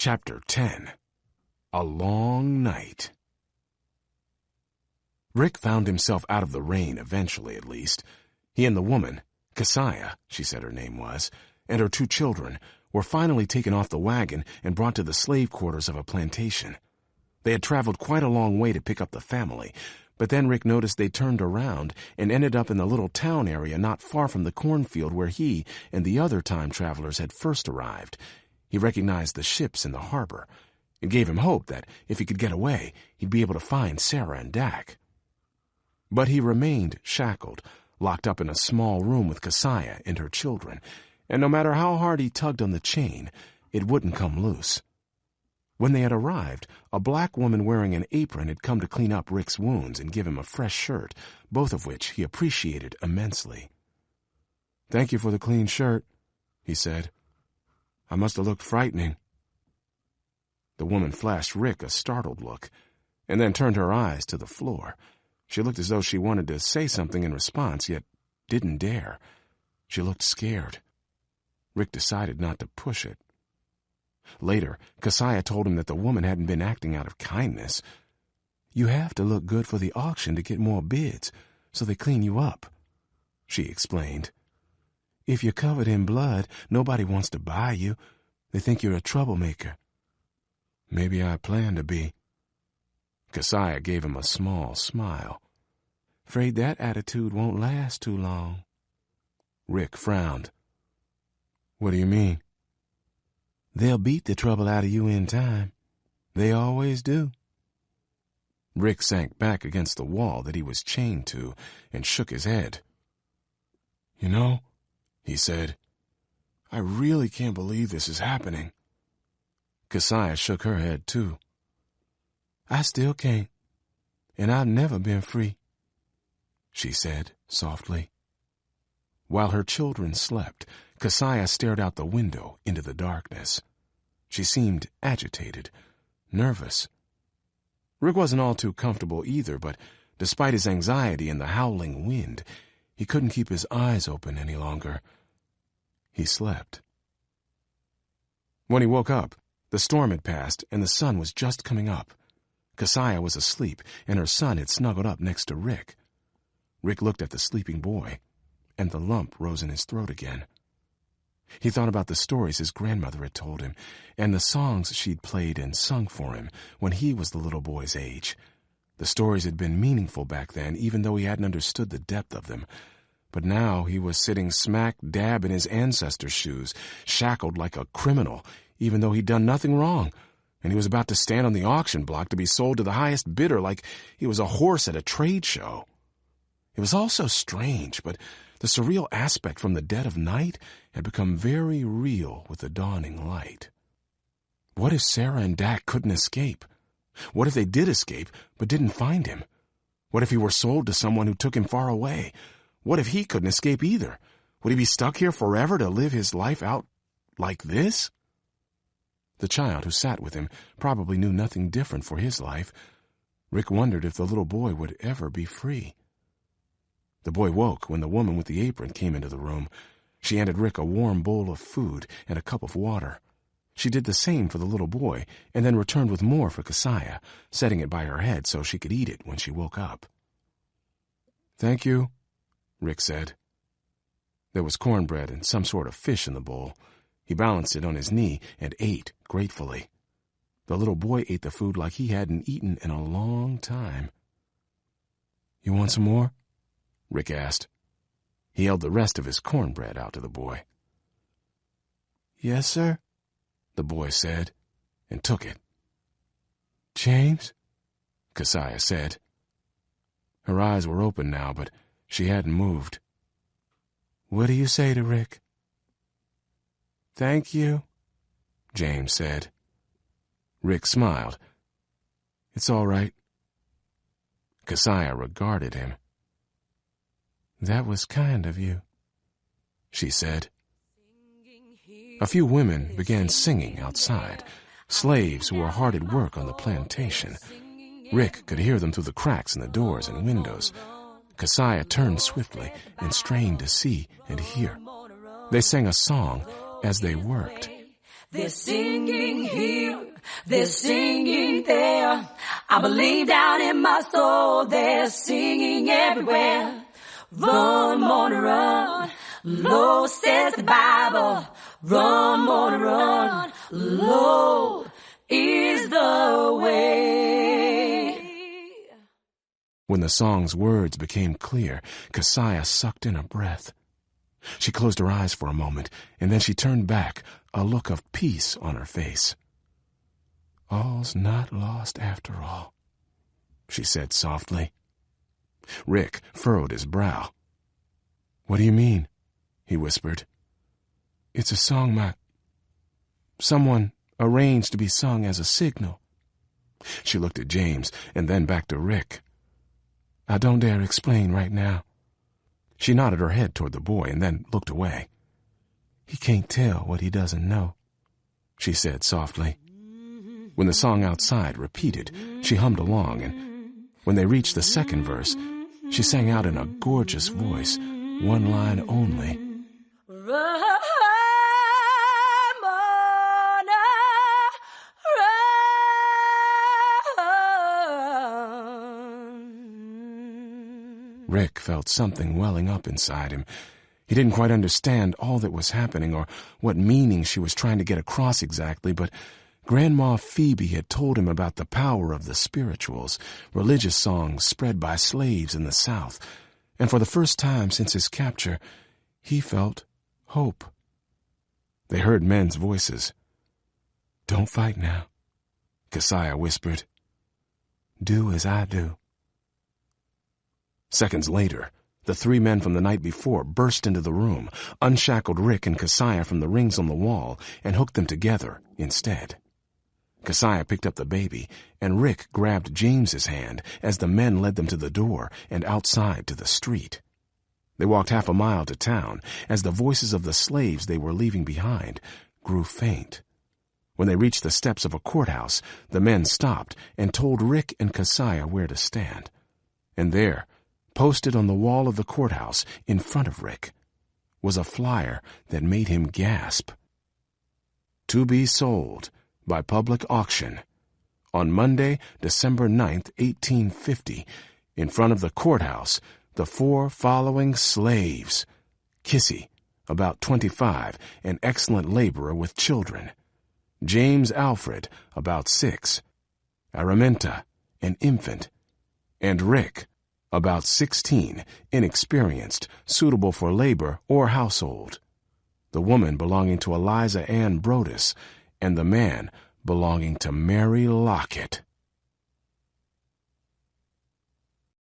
Chapter 10. A Long Night. Rick found himself out of the rain eventually, at least. He and the woman, Keziah, she said her name was, and her 2 children, were finally taken off the wagon and brought to the slave quarters of a plantation. They had traveled quite a long way to pick up the family, but then Rick noticed they turned around and ended up in the little town area not far from the cornfield where he and the other time travelers had first arrived. He recognized the ships in the harbor. It gave him hope that if he could get away, he'd be able to find Sera and Dak. But he remained shackled, locked up in a small room with Keziah and her children, and no matter how hard he tugged on the chain, it wouldn't come loose. When they had arrived, a black woman wearing an apron had come to clean up Rick's wounds and give him a fresh shirt, both of which he appreciated immensely. "Thank you for the clean shirt," he said. "I must have looked frightening." The woman flashed Rick a startled look, and then turned her eyes to the floor. She looked as though she wanted to say something in response, yet didn't dare. She looked scared. Rick decided not to push it. Later, Keziah told him that the woman hadn't been acting out of kindness. "You have to look good for the auction to get more bids, so they clean you up," she explained. "If you're covered in blood, nobody wants to buy you. They think you're a troublemaker." "Maybe I plan to be." Keziah gave him a small smile. "Afraid that attitude won't last too long." Rick frowned. "What do you mean?" "They'll beat the trouble out of you in time. They always do." Rick sank back against the wall that he was chained to and shook his head. "You know," he said, "I really can't believe this is happening." Keziah shook her head, too. "I still can't, and I've never been free," she said softly. While her children slept, Keziah stared out the window into the darkness. She seemed agitated, nervous. Rick wasn't all too comfortable either, but despite his anxiety and the howling wind, he couldn't keep his eyes open any longer. He slept. When he woke up, the storm had passed and the sun was just coming up. Keziah was asleep, and her son had snuggled up next to Rick. Rick looked at the sleeping boy, and the lump rose in his throat again. He thought about the stories his grandmother had told him, and the songs she'd played and sung for him when he was the little boy's age. The stories had been meaningful back then, even though he hadn't understood the depth of them. But now he was sitting smack dab in his ancestors' shoes, shackled like a criminal, even though he'd done nothing wrong, and he was about to stand on the auction block to be sold to the highest bidder like he was a horse at a trade show. It was all so strange, but the surreal aspect from the dead of night had become very real with the dawning light. What if Sera and Dak couldn't escape? What if they did escape but didn't find him? What if he were sold to someone who took him far away? What if he couldn't escape either? Would he be stuck here forever to live his life out like this? The child who sat with him probably knew nothing different for his life. Rick wondered if the little boy would ever be free. The boy woke when the woman with the apron came into the room. She handed Rick a warm bowl of food and a cup of water. She did the same for the little boy and then returned with more for Keziah, setting it by her head so she could eat it when she woke up. "Thank you," Rick said. There was cornbread and some sort of fish in the bowl. He balanced it on his knee and ate gratefully. The little boy ate the food like he hadn't eaten in a long time. "You want some more?" Rick asked. He held the rest of his cornbread out to the boy. "Yes, sir," the boy said, and took it. "James?" Keziah said. Her eyes were open now, but she hadn't moved. "What do you say to Rick?" "Thank you," James said. Rick smiled. "It's all right." Keziah regarded him. "That was kind of you," she said. A few women began singing outside, slaves who were hard at work on the plantation. Rick could hear them through the cracks in the doors and windows. Keziah turned swiftly and strained to see and hear. They sang a song as they worked. They're singing here, they're singing there. I believe down in my soul they're singing everywhere. Run, Mona, run. Low says the Bible. Run, Mona, run. Low is the way. When the song's words became clear, Keziah sucked in a breath. She closed her eyes for a moment, and then she turned back, a look of peace on her face. "All's not lost after all," she said softly. Rick furrowed his brow. "What do you mean?" he whispered. "It's a song someone arranged to be sung as a signal." She looked at James and then back to Rick. "I don't dare explain right now." She nodded her head toward the boy and then looked away. "He can't tell what he doesn't know," she said softly. When the song outside repeated, she hummed along, and when they reached the second verse, she sang out in a gorgeous voice, one line only. Rick felt something welling up inside him. He didn't quite understand all that was happening or what meaning she was trying to get across exactly, but Grandma Phoebe had told him about the power of the spirituals, religious songs spread by slaves in the South, and for the first time since his capture, he felt hope. They heard men's voices. "Don't fight now," Keziah whispered. "Do as I do." Seconds later, the three men from the night before burst into the room, unshackled Rick and Keziah from the rings on the wall, and hooked them together instead. Keziah picked up the baby, and Rick grabbed James's hand as the men led them to the door and outside to the street. They walked half a mile to town as the voices of the slaves they were leaving behind grew faint. When they reached the steps of a courthouse, the men stopped and told Rick and Keziah where to stand. And there, posted on the wall of the courthouse in front of Rick, was a flyer that made him gasp. "To be sold by public auction on Monday, December 9th, 1850, in front of the courthouse, the four following slaves: Kissy, about 25, an excellent laborer with children; James Alfred, about 6; Araminta, an infant; and Rick, about 16, inexperienced, suitable for labor or household. The woman belonging to Eliza Ann Brodus, and the man belonging to Mary Lockett."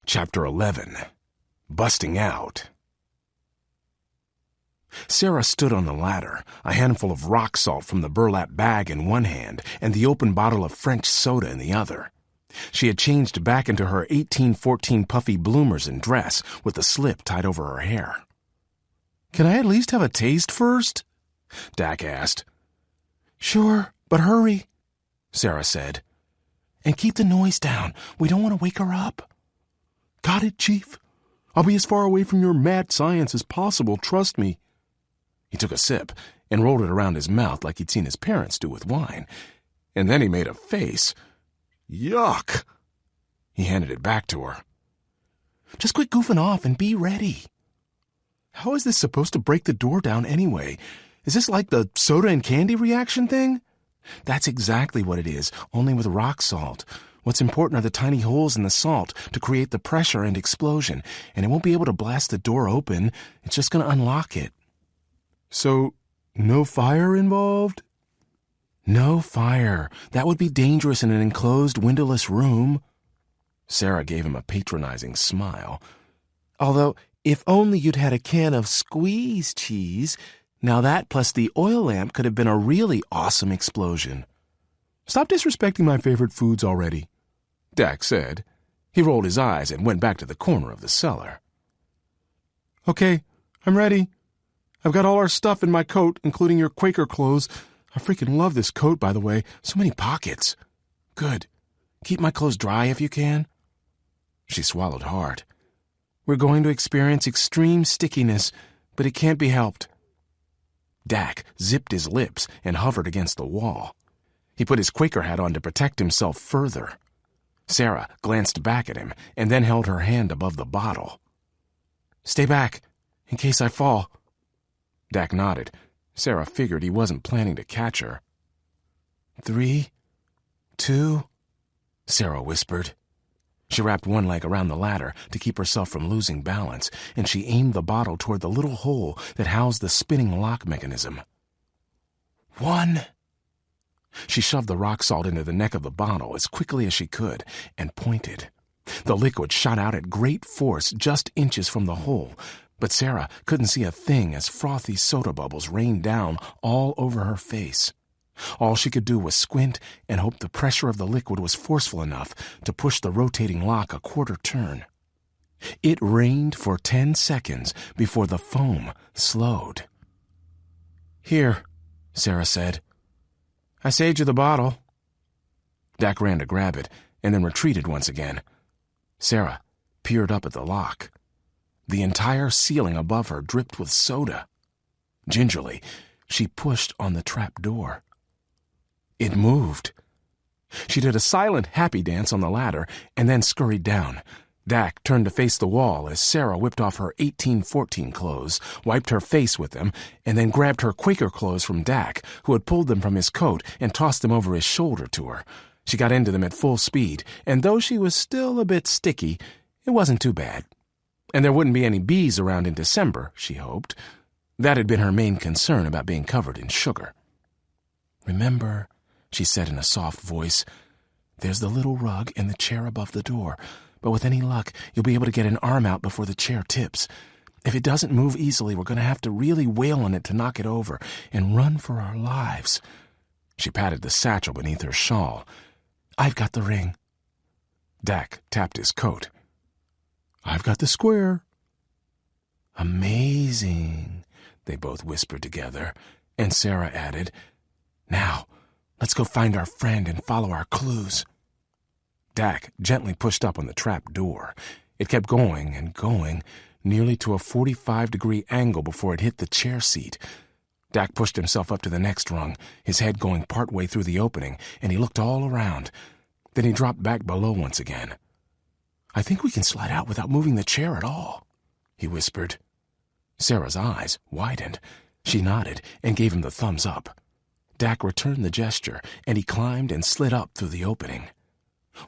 Chapter 11. Busting Out. Sera stood on the ladder, a handful of rock salt from the burlap bag in one hand and the open bottle of French soda in the other. She had changed back into her 1814 puffy bloomers and dress with the slip tied over her hair. "Can I at least have a taste first?" Dak asked. "Sure, but hurry," Sera said. "And keep the noise down. We don't want to wake her up." "Got it, Chief. I'll be as far away from your mad science as possible, trust me." He took a sip and rolled it around his mouth like he'd seen his parents do with wine. And then he made a face. "Yuck!" He handed it back to her. "Just quit goofing off and be ready." "How is this supposed to break the door down anyway? Is this like the soda and candy reaction thing?" "That's exactly what it is, only with rock salt. What's important are the tiny holes in the salt to create the pressure and explosion, and it won't be able to blast the door open. It's just going to unlock it." "So, no fire involved?" "No fire. That would be dangerous in an enclosed, windowless room." Sera gave him a patronizing smile. "Although, if only you'd had a can of squeeze cheese, now that plus the oil lamp could have been a really awesome explosion." "Stop disrespecting my favorite foods already," Dak said. He rolled his eyes and went back to the corner of the cellar. "Okay, I'm ready. I've got all our stuff in my coat, including your Quaker clothes. I freaking love this coat, by the way. So many pockets." "Good. Keep my clothes dry if you can." She swallowed hard. "We're going to experience extreme stickiness, but it can't be helped." Dak zipped his lips and hovered against the wall. He put his Quaker hat on to protect himself further. Sera glanced back at him and then held her hand above the bottle. "Stay back, in case I fall." Dak nodded. Sera figured he wasn't planning to catch her. 3, 2, Sera whispered. She wrapped one leg around the ladder to keep herself from losing balance, and she aimed the bottle toward the little hole that housed the spinning lock mechanism. 1. She shoved the rock salt into the neck of the bottle as quickly as she could and pointed. The liquid shot out at great force just inches from the hole, but Sera couldn't see a thing as frothy soda bubbles rained down all over her face. All she could do was squint and hope the pressure of the liquid was forceful enough to push the rotating lock a quarter turn. It rained for 10 seconds before the foam slowed. "Here," Sera said. "I saved you the bottle." Dak ran to grab it and then retreated once again. Sera peered up at the lock. The entire ceiling above her dripped with soda. Gingerly, she pushed on the trap door. It moved. She did a silent happy dance on the ladder and then scurried down. Dak turned to face the wall as Sera whipped off her 1814 clothes, wiped her face with them, and then grabbed her Quaker clothes from Dak, who had pulled them from his coat and tossed them over his shoulder to her. She got into them at full speed, and though she was still a bit sticky, it wasn't too bad. And there wouldn't be any bees around in December, she hoped. That had been her main concern about being covered in sugar. "Remember," she said in a soft voice, "there's the little rug and the chair above the door, but with any luck, you'll be able to get an arm out before the chair tips. If it doesn't move easily, we're going to have to really wail on it to knock it over and run for our lives." She patted the satchel beneath her shawl. "I've got the ring." Dak tapped his coat. "I've got the square." "Amazing," they both whispered together, and Sera added, "Now, let's go find our friend and follow our clues." Dak gently pushed up on the trap door. It kept going and going, nearly to a 45-degree angle before it hit the chair seat. Dak pushed himself up to the next rung, his head going partway through the opening, and he looked all around. Then he dropped back below once again. "I think we can slide out without moving the chair at all," he whispered. Sera's eyes widened. She nodded and gave him the thumbs up. Dak returned the gesture, and he climbed and slid up through the opening.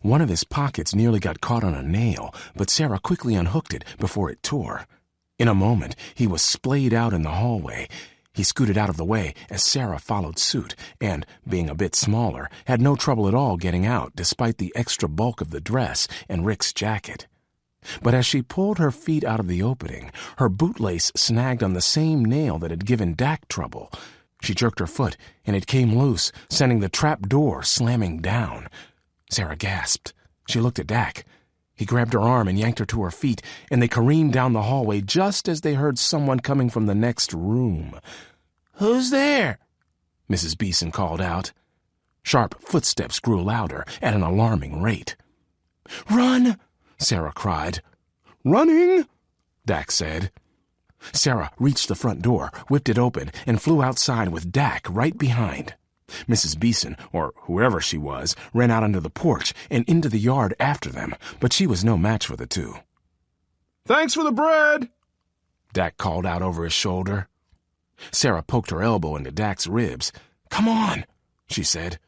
One of his pockets nearly got caught on a nail, but Sera quickly unhooked it before it tore. In a moment, he was splayed out in the hallway. He scooted out of the way as Sera followed suit and, being a bit smaller, had no trouble at all getting out despite the extra bulk of the dress and Rick's jacket. But as she pulled her feet out of the opening, her bootlace snagged on the same nail that had given Dak trouble. She jerked her foot, and it came loose, sending the trap door slamming down. Sera gasped. She looked at Dak. He grabbed her arm and yanked her to her feet, and they careened down the hallway just as they heard someone coming from the next room. "Who's there?" Mrs. Beeson called out. Sharp footsteps grew louder at an alarming rate. "Run!" Sera cried. "Running!" Dak said. Sera reached the front door, whipped it open, and flew outside with Dak right behind. Mrs. Beeson, or whoever she was, ran out onto the porch and into the yard after them, but she was no match for the two. "Thanks for the bread!" Dak called out over his shoulder. Sera poked her elbow into Dak's ribs. "Come on," she said.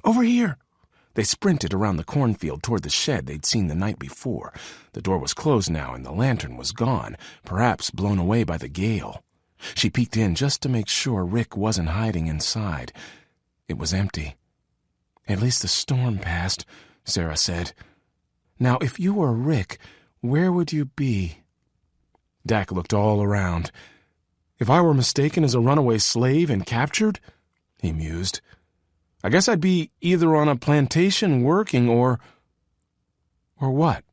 "Over here." They sprinted around the cornfield toward the shed they'd seen the night before. The door was closed now, and the lantern was gone, perhaps blown away by the gale. She peeked in just to make sure Rick wasn't hiding inside. It was empty. "At least the storm passed," Sera said. "Now, if you were Rick, where would you be?" Dak looked all around. "If I were mistaken as a runaway slave and captured," he mused, "I guess I'd be either on a plantation working or what?"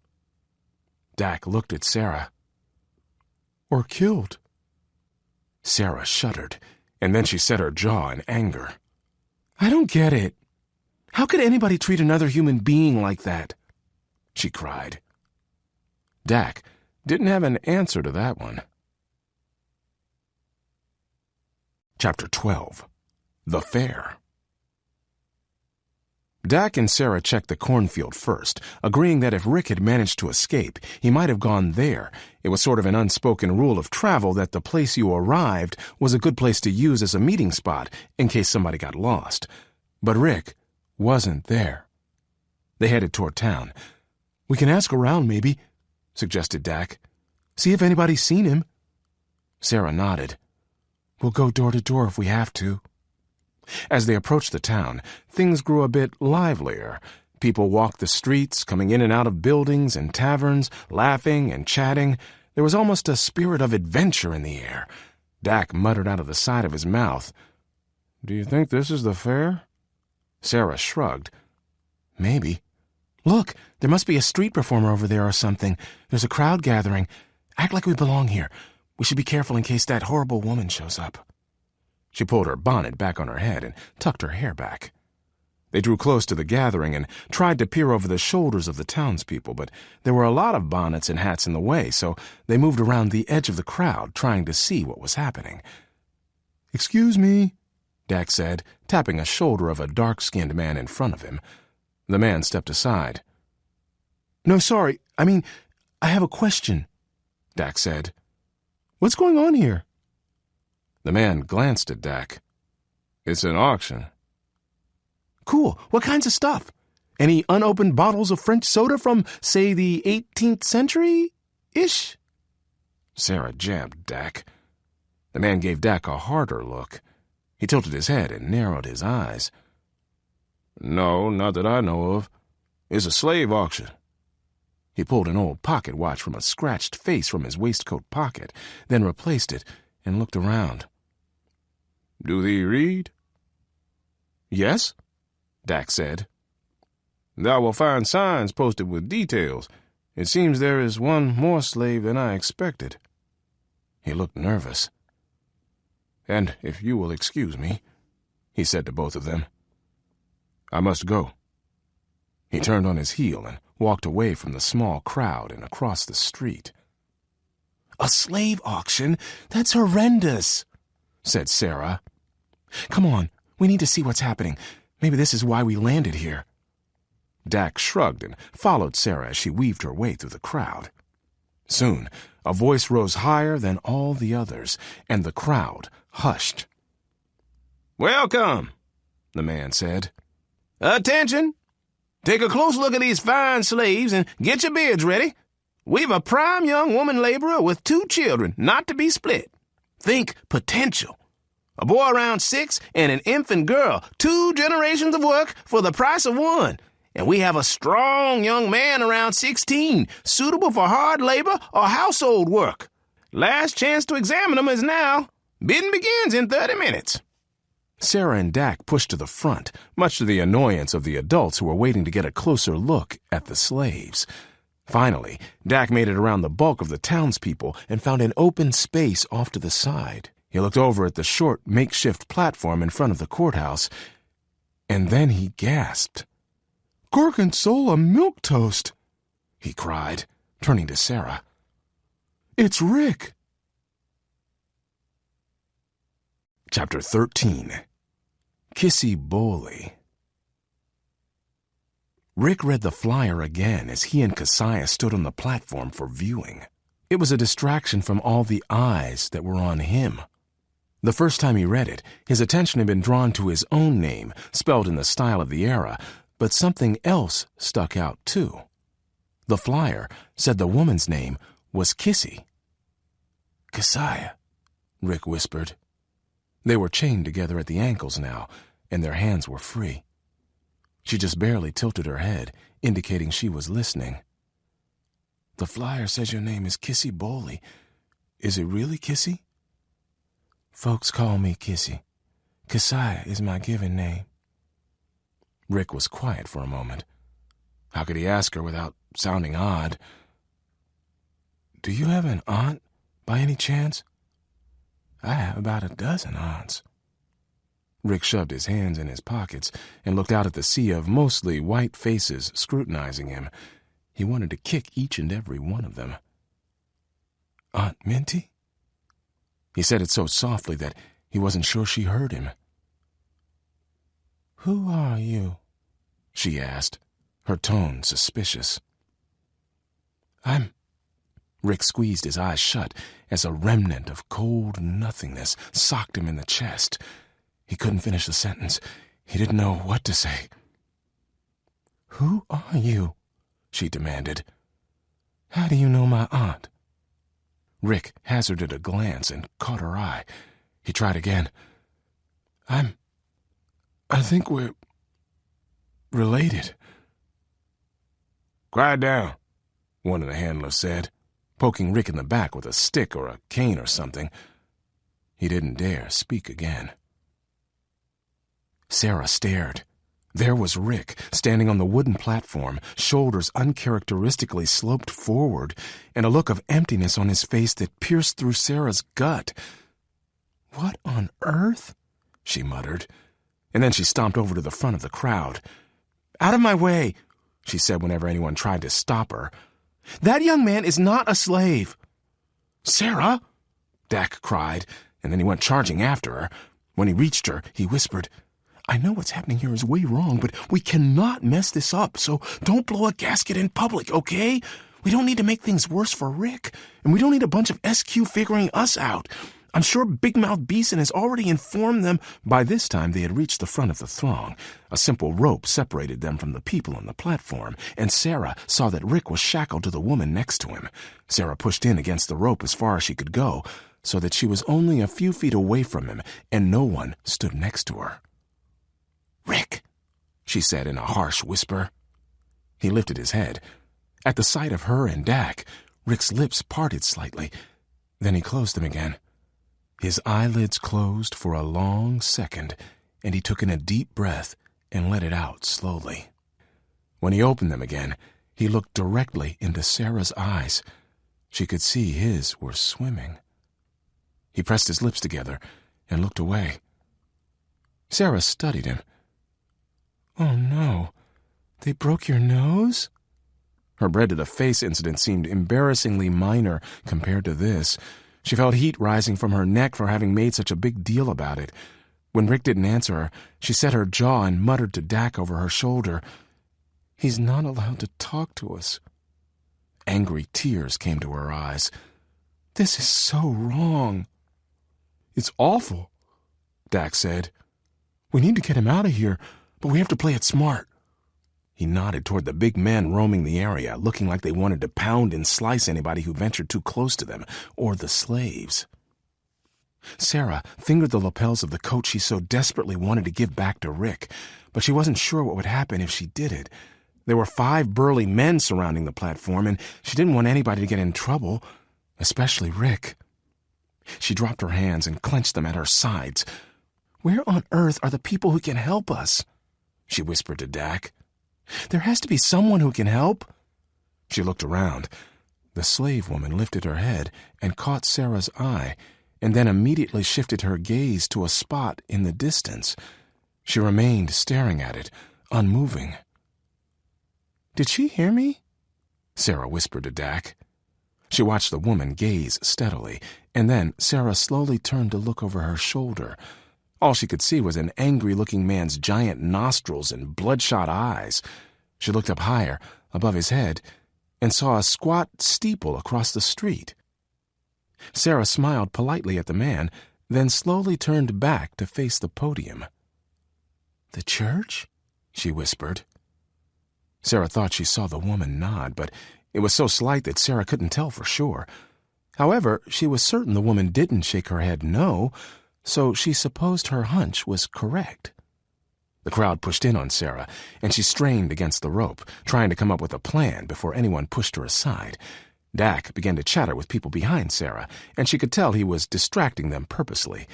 Dak looked at Sera. "Or killed." Sera shuddered, and then she set her jaw in anger. "I don't get it. How could anybody treat another human being like that?" she cried. Dak didn't have an answer to that one. Chapter 12. The Fair. Dak and Sera checked the cornfield first, agreeing that if Rick had managed to escape, he might have gone there. It was sort of an unspoken rule of travel that the place you arrived was a good place to use as a meeting spot in case somebody got lost. But Rick wasn't there. They headed toward town. "We can ask around, maybe," suggested Dak. "See if anybody's seen him." Sera nodded. "We'll go door to door if we have to." As they approached the town, things grew a bit livelier. People walked the streets, coming in and out of buildings and taverns, laughing and chatting. There was almost a spirit of adventure in the air. Dak muttered out of the side of his mouth, "Do you think this is the fair?" Sera shrugged. "Maybe. Look, there must be a street performer over there or something. There's a crowd gathering. Act like we belong here. We should be careful in case that horrible woman shows up." She pulled her bonnet back on her head and tucked her hair back. They drew close to the gathering and tried to peer over the shoulders of the townspeople, but there were a lot of bonnets and hats in the way, so they moved around the edge of the crowd, trying to see what was happening. "Excuse me," Dak said, tapping a shoulder of a dark-skinned man in front of him. The man stepped aside. "No, sorry. I have a question," Dak said. "What's going on here?" The man glanced at Dak. "It's an auction." "Cool. What kinds of stuff? Any unopened bottles of French soda from, say, the 18th century-ish?" Sera jabbed Dak. The man gave Dak a harder look. He tilted his head and narrowed his eyes. "No, not that I know of. It's a slave auction." He pulled an old pocket watch from a scratched face from his waistcoat pocket, then replaced it and looked around. "Do thee read?" "Yes," Dak said. "Thou will find signs posted with details. It seems there is one more slave than I expected." He looked nervous. "And if you will excuse me," he said to both of them, "I must go." He turned on his heel and walked away from the small crowd and across the street. "A slave auction? That's horrendous," said Sera. "Come on, we need to see what's happening. Maybe this is why we landed here." Dak shrugged and followed Sera as she weaved her way through the crowd. Soon, a voice rose higher than all the others, and the crowd hushed. "Welcome," the man said. "Attention! Take a close look at these fine slaves and get your beards ready. We've a prime young woman laborer with 2 children, not to be split. Think potential. A boy around 6 and an infant girl, 2 generations of work for the price of 1. And we have a strong young man around 16, suitable for hard labor or household work. Last chance to examine them is now. Bidding begins in 30 minutes. Sera and Dak pushed to the front, much to the annoyance of the adults who were waiting to get a closer look at the slaves. Finally, Dak made it around the bulk of the townspeople and found an open space off to the side. He looked over at the short, makeshift platform in front of the courthouse, and then he gasped. "Gorgonzola milquetoast," he cried, turning to Sera. "It's Rick." Chapter 13. Kissy Bowley. Rick read the flyer again as he and Keziah stood on the platform for viewing. It was a distraction from all the eyes that were on him. The first time he read it, his attention had been drawn to his own name, spelled in the style of the era, but something else stuck out too. The flyer said the woman's name was Kissy. "Keziah," Rick whispered. They were chained together at the ankles now, and their hands were free. She just barely tilted her head, indicating she was listening. "The flyer says your name is Kissy Bowley. Is it really Kissy?" "Folks call me Kissy. Keziah is my given name." Rick was quiet for a moment. How could he ask her without sounding odd? "Do you have an aunt, by any chance?" "I have about a dozen aunts." Rick shoved his hands in his pockets and looked out at the sea of mostly white faces scrutinizing him. He wanted to kick each and every one of them. "Aunt Minty?" He said it so softly that He wasn't sure she heard him. "Who are you?" she asked, her tone suspicious. Rick squeezed his eyes shut as a remnant of cold nothingness socked him in the chest. He couldn't finish the sentence. He didn't know what to say. "Who are you?" she demanded. "How do you know my aunt?" Rick hazarded a glance and caught her eye. He tried again. I think we're related." "Quiet down," one of the handlers said, poking Rick in the back with a stick or a cane or something. He didn't dare speak again. Sera stared. There was Rick, standing on the wooden platform, shoulders uncharacteristically sloped forward, and a look of emptiness on his face that pierced through Sera's gut. "What on earth?" she muttered, and then she stomped over to the front of the crowd. "Out of my way," she said whenever anyone tried to stop her. "That young man is not a slave." "Sera!" Dak cried, and then he went charging after her. When he reached her, he whispered, "I know what's happening here is way wrong, but we cannot mess this up, so don't blow a gasket in public, okay? We don't need to make things worse for Rick, and we don't need a bunch of SQ figuring us out. I'm sure Big Mouth Beeson has already informed them." By this time, they had reached the front of the throng. A simple rope separated them from the people on the platform, and Sera saw that Rick was shackled to the woman next to him. Sera pushed in against the rope as far as she could go, so that she was only a few feet away from him, and no one stood next to her. "Rick," she said in a harsh whisper. He lifted his head. At the sight of her and Dak, Rick's lips parted slightly. Then he closed them again. His eyelids closed for a long second, and he took in a deep breath and let it out slowly. When he opened them again, he looked directly into Sera's eyes. She could see his were swimming. He pressed his lips together and looked away. Sera studied him. "Oh no, they broke your nose?" Her bread-to-the-face incident seemed embarrassingly minor compared to this. She felt heat rising from her neck for having made such a big deal about it. When Rick didn't answer her, she set her jaw and muttered to Dak over her shoulder, "He's not allowed to talk to us." Angry tears came to her eyes. "This is so wrong." "It's awful," Dak said. "We need to get him out of here, but we have to play it smart." He nodded toward the big men roaming the area, looking like they wanted to pound and slice anybody who ventured too close to them, or the slaves. Sera fingered the lapels of the coat she so desperately wanted to give back to Rick, but she wasn't sure what would happen if she did it. There were 5 burly men surrounding the platform, and she didn't want anybody to get in trouble, especially Rick. She dropped her hands and clenched them at her sides. "Where on earth are the people who can help us?" she whispered to Dak. "There has to be someone who can help." She looked around. The slave woman lifted her head and caught Sera's eye, and then immediately shifted her gaze to a spot in the distance. She remained staring at it, unmoving. "Did she hear me?" Sera whispered to Dak. She watched the woman gaze steadily, and then Sera slowly turned to look over her shoulder. All she could see was an angry-looking man's giant nostrils and bloodshot eyes. She looked up higher, above his head, and saw a squat steeple across the street. Sera smiled politely at the man, then slowly turned back to face the podium. "The church?" she whispered. Sera thought she saw the woman nod, but it was so slight that Sera couldn't tell for sure. However, she was certain the woman didn't shake her head no, so she supposed her hunch was correct. The crowd pushed in on Sera, and she strained against the rope, trying to come up with a plan before anyone pushed her aside. Dak began to chatter with people behind Sera, and she could tell he was distracting them purposely.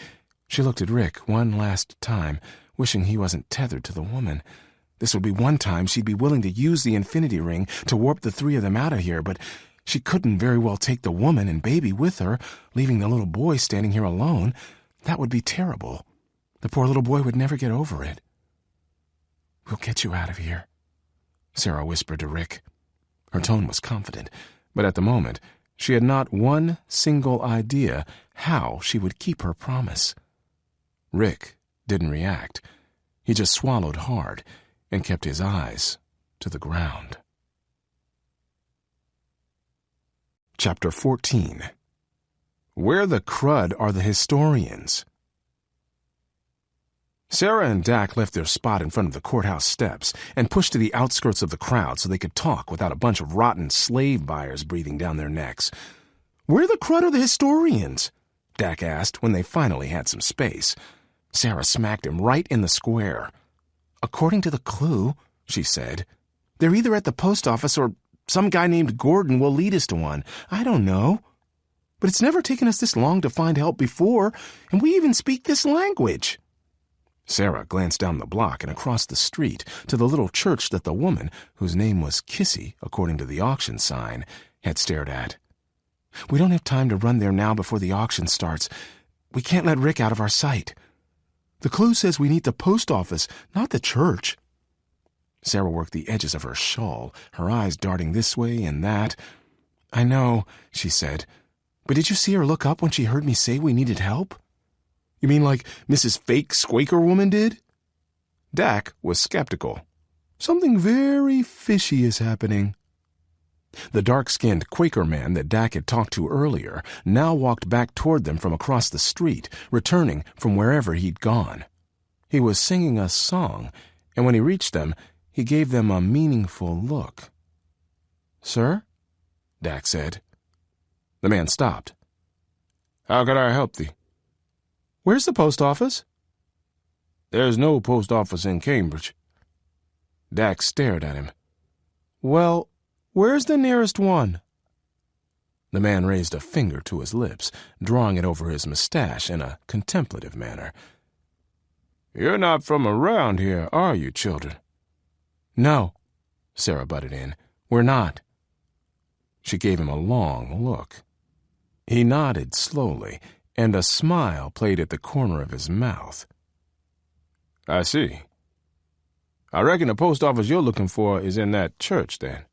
She looked at Rick one last time, wishing he wasn't tethered to the woman. This would be one time she'd be willing to use the infinity ring to warp the 3 of them out of here, but she couldn't very well take the woman and baby with her, leaving the little boy standing here alone. That would be terrible. The poor little boy would never get over it. "We'll get you out of here," Sera whispered to Rick. Her tone was confident, but at the moment, she had not one single idea how she would keep her promise. Rick didn't react. He just swallowed hard and kept his eyes to the ground. Chapter 14. Where the crud are the historians? Sera and Dak left their spot in front of the courthouse steps and pushed to the outskirts of the crowd so they could talk without a bunch of rotten slave buyers breathing down their necks. Where the crud are the historians? Dak asked when they finally had some space. Sera smacked him right in the square. According to the clue, she said, they're either at the post office or some guy named Gordon will lead us to one. I don't know. But it's never taken us this long to find help before, and we even speak this language. Sera glanced down the block and across the street to the little church that the woman, whose name was Kissy, according to the auction sign, had stared at. We don't have time to run there now before the auction starts. We can't let Rick out of our sight. The clue says we need the post office, not the church. Sera worked the edges of her shawl, her eyes darting this way and that. I know, she said, but did you see her look up when she heard me say we needed help? You mean like Mrs. Fake Squaker Woman did? Dak was skeptical. Something very fishy is happening. The dark-skinned Quaker man that Dak had talked to earlier now walked back toward them from across the street, returning from wherever he'd gone. He was singing a song, and when he reached them, he gave them a meaningful look. Sir? Dak said. The man stopped. How can I help thee? Where's the post office? There's no post office in Cambridge. Dak stared at him. Well, where's the nearest one? The man raised a finger to his lips, drawing it over his mustache in a contemplative manner. You're not from around here, are you, children? No, Sera butted in. We're not. She gave him a long look. He nodded slowly, and a smile played at the corner of his mouth. I see. I reckon the post office you're looking for is in that church, then.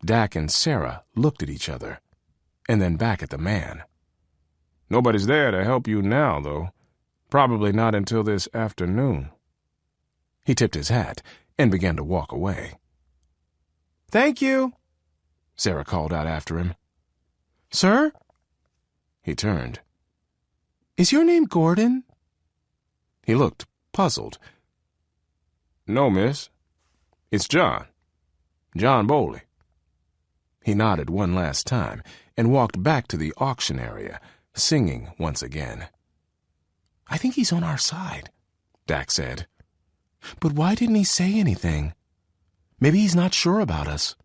Dak and Sera looked at each other, and then back at the man. Nobody's there to help you now, though. Probably not until this afternoon. He tipped his hat and began to walk away. Thank you, Sera called out after him. Sir? He turned. Is your name Gordon? He looked puzzled. No, miss. It's John. John Bowley. He nodded one last time and walked back to the auction area, singing once again. I think he's on our side, Dak said. But why didn't he say anything? Maybe he's not sure about us.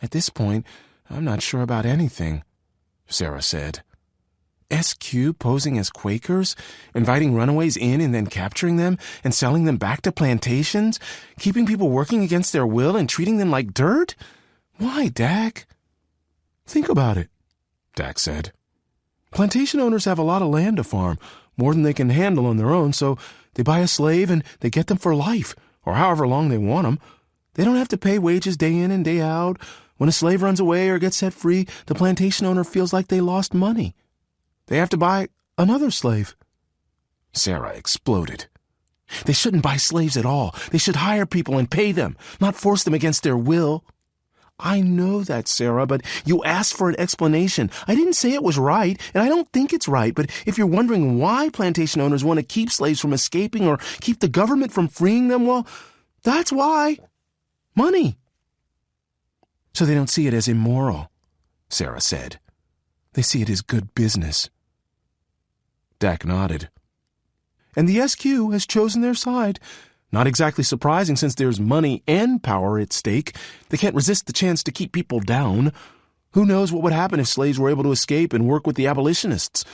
At this point, I'm not sure about anything, Sera said. SQ posing as Quakers, inviting runaways in and then capturing them and selling them back to plantations, keeping people working against their will and treating them like dirt? Why, Dak? Think about it, Dak said. Plantation owners have a lot of land to farm, more than they can handle on their own, so they buy a slave and they get them for life, or however long they want them. They don't have to pay wages day in and day out. When a slave runs away or gets set free, the plantation owner feels like they lost money. They have to buy another slave. Sera exploded. They shouldn't buy slaves at all. They should hire people and pay them, not force them against their will. I know that, Sera, but you asked for an explanation. I didn't say it was right, and I don't think it's right, but if you're wondering why plantation owners want to keep slaves from escaping or keep the government from freeing them, well, that's why. Money. So they don't see it as immoral, Sera said. They see it as good business. Dak nodded. And the SQ has chosen their side. Not exactly surprising since there's money and power at stake. They can't resist the chance to keep people down. Who knows what would happen if slaves were able to escape and work with the abolitionists?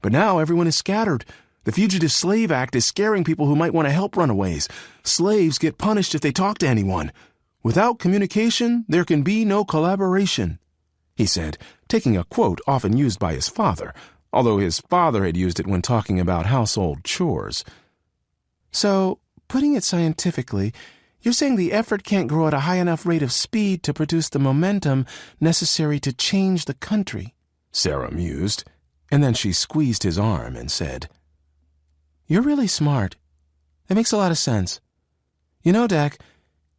But now everyone is scattered. The Fugitive Slave Act is scaring people who might want to help runaways. Slaves get punished if they talk to anyone. Without communication, there can be no collaboration, he said, taking a quote often used by his father, although his father had used it when talking about household chores. So, putting it scientifically, you're saying the effort can't grow at a high enough rate of speed to produce the momentum necessary to change the country, Sera mused, and then she squeezed his arm and said, You're really smart. That makes a lot of sense. You know, Dak,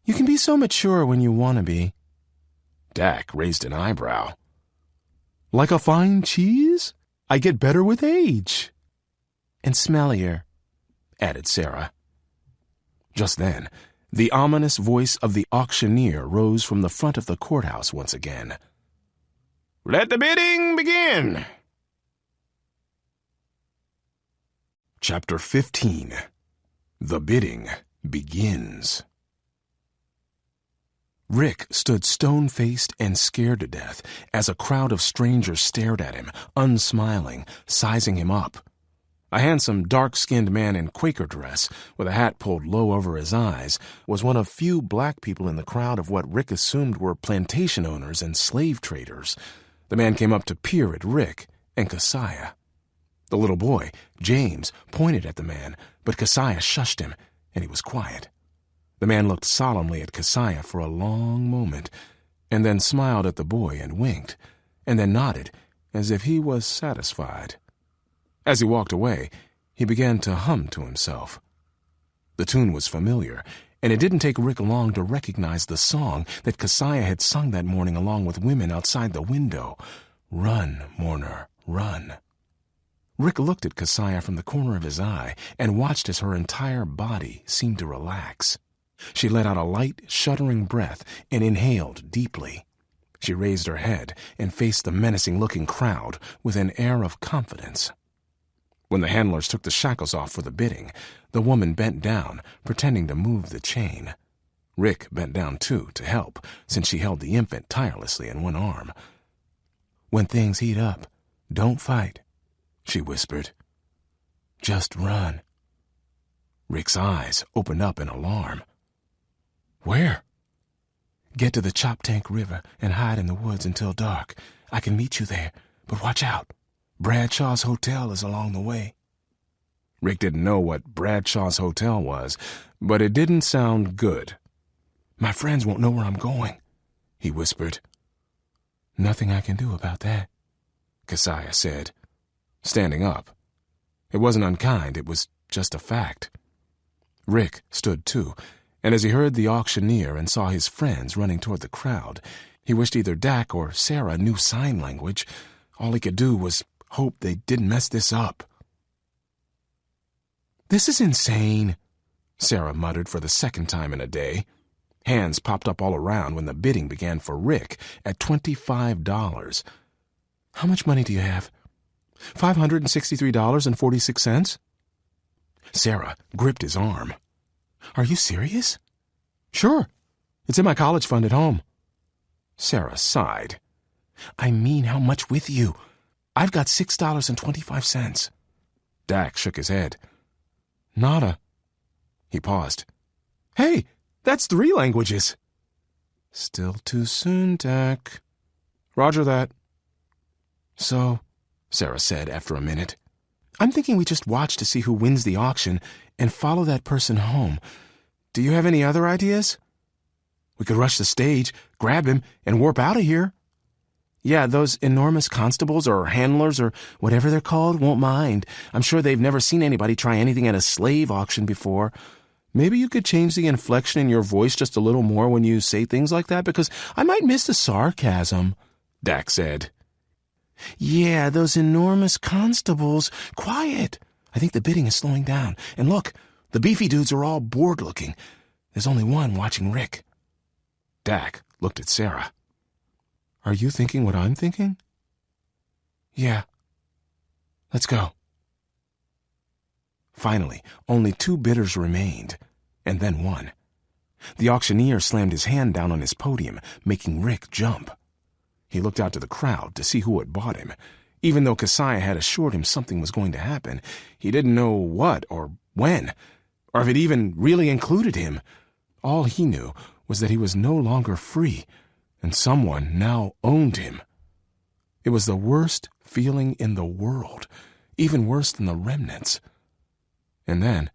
you can be so mature when you want to be. Dak raised an eyebrow. Like a fine cheese? I get better with age. And smellier, added Sera. Just then, the ominous voice of the auctioneer rose from the front of the courthouse once again. Let the bidding begin! Chapter 15. The Bidding Begins. Rick stood stone-faced and scared to death as a crowd of strangers stared at him, unsmiling, sizing him up. A handsome, dark-skinned man in Quaker dress, with a hat pulled low over his eyes, was one of few black people in the crowd of what Rick assumed were plantation owners and slave traders. The man came up to peer at Rick and Keziah. The little boy, James, pointed at the man, but Keziah shushed him, and he was quiet. The man looked solemnly at Keziah for a long moment, and then smiled at the boy and winked, and then nodded, as if he was satisfied. As he walked away, he began to hum to himself. The tune was familiar, and it didn't take Rick long to recognize the song that Keziah had sung that morning along with women outside the window. Run, mourner, run. Rick looked at Keziah from the corner of his eye and watched as her entire body seemed to relax. She let out a light, shuddering breath and inhaled deeply. She raised her head and faced the menacing-looking crowd with an air of confidence. When the handlers took the shackles off for the bidding, the woman bent down, pretending to move the chain. Rick bent down, too, to help, since she held the infant tirelessly in one arm. When things heat up, don't fight, she whispered. Just run. Rick's eyes opened up in alarm. Where? Get to the Choptank River and hide in the woods until dark. I can meet you there, but watch out. Bradshaw's Hotel is along the way. Rick didn't know what Bradshaw's Hotel was, but it didn't sound good. My friends won't know where I'm going, he whispered. Nothing I can do about that, Keziah said, standing up. It wasn't unkind, it was just a fact. Rick stood too, and as he heard the auctioneer and saw his friends running toward the crowd, he wished either Dak or Sera knew sign language. All he could do was hope they didn't mess this up. This is insane, Sera muttered for the second time in a day. Hands popped up all around when the bidding began for Rick at $25. How much money do you have? $563.46? Sera gripped his arm. Are you serious? Sure. It's in my college fund at home. Sera sighed. I mean, how much with you? I've got $6.25. Dak shook his head. Nada. He paused. Hey, that's 3 languages. Still too soon, Dak. Roger that. So, Sera said after a minute, I'm thinking we just watch to see who wins the auction and follow that person home. Do you have any other ideas? We could rush the stage, grab him, and warp out of here. Yeah, those enormous constables or handlers or whatever they're called won't mind. I'm sure they've never seen anybody try anything at a slave auction before. Maybe you could change the inflection in your voice just a little more when you say things like that, because I might miss the sarcasm, Dak said. Yeah, those enormous constables. Quiet. I think the bidding is slowing down. And look, the beefy dudes are all bored-looking. There's only one watching Rick. Dak looked at Sera. Are you thinking what I'm thinking? Yeah. Let's go. Finally, only 2 bidders remained, and then one. The auctioneer slammed his hand down on his podium, making Rick jump. He looked out to the crowd to see who had bought him. Even though Keziah had assured him something was going to happen, he didn't know what or when, or if it even really included him. All he knew was that he was no longer free, and someone now owned him. It was the worst feeling in the world, even worse than the remnants. And then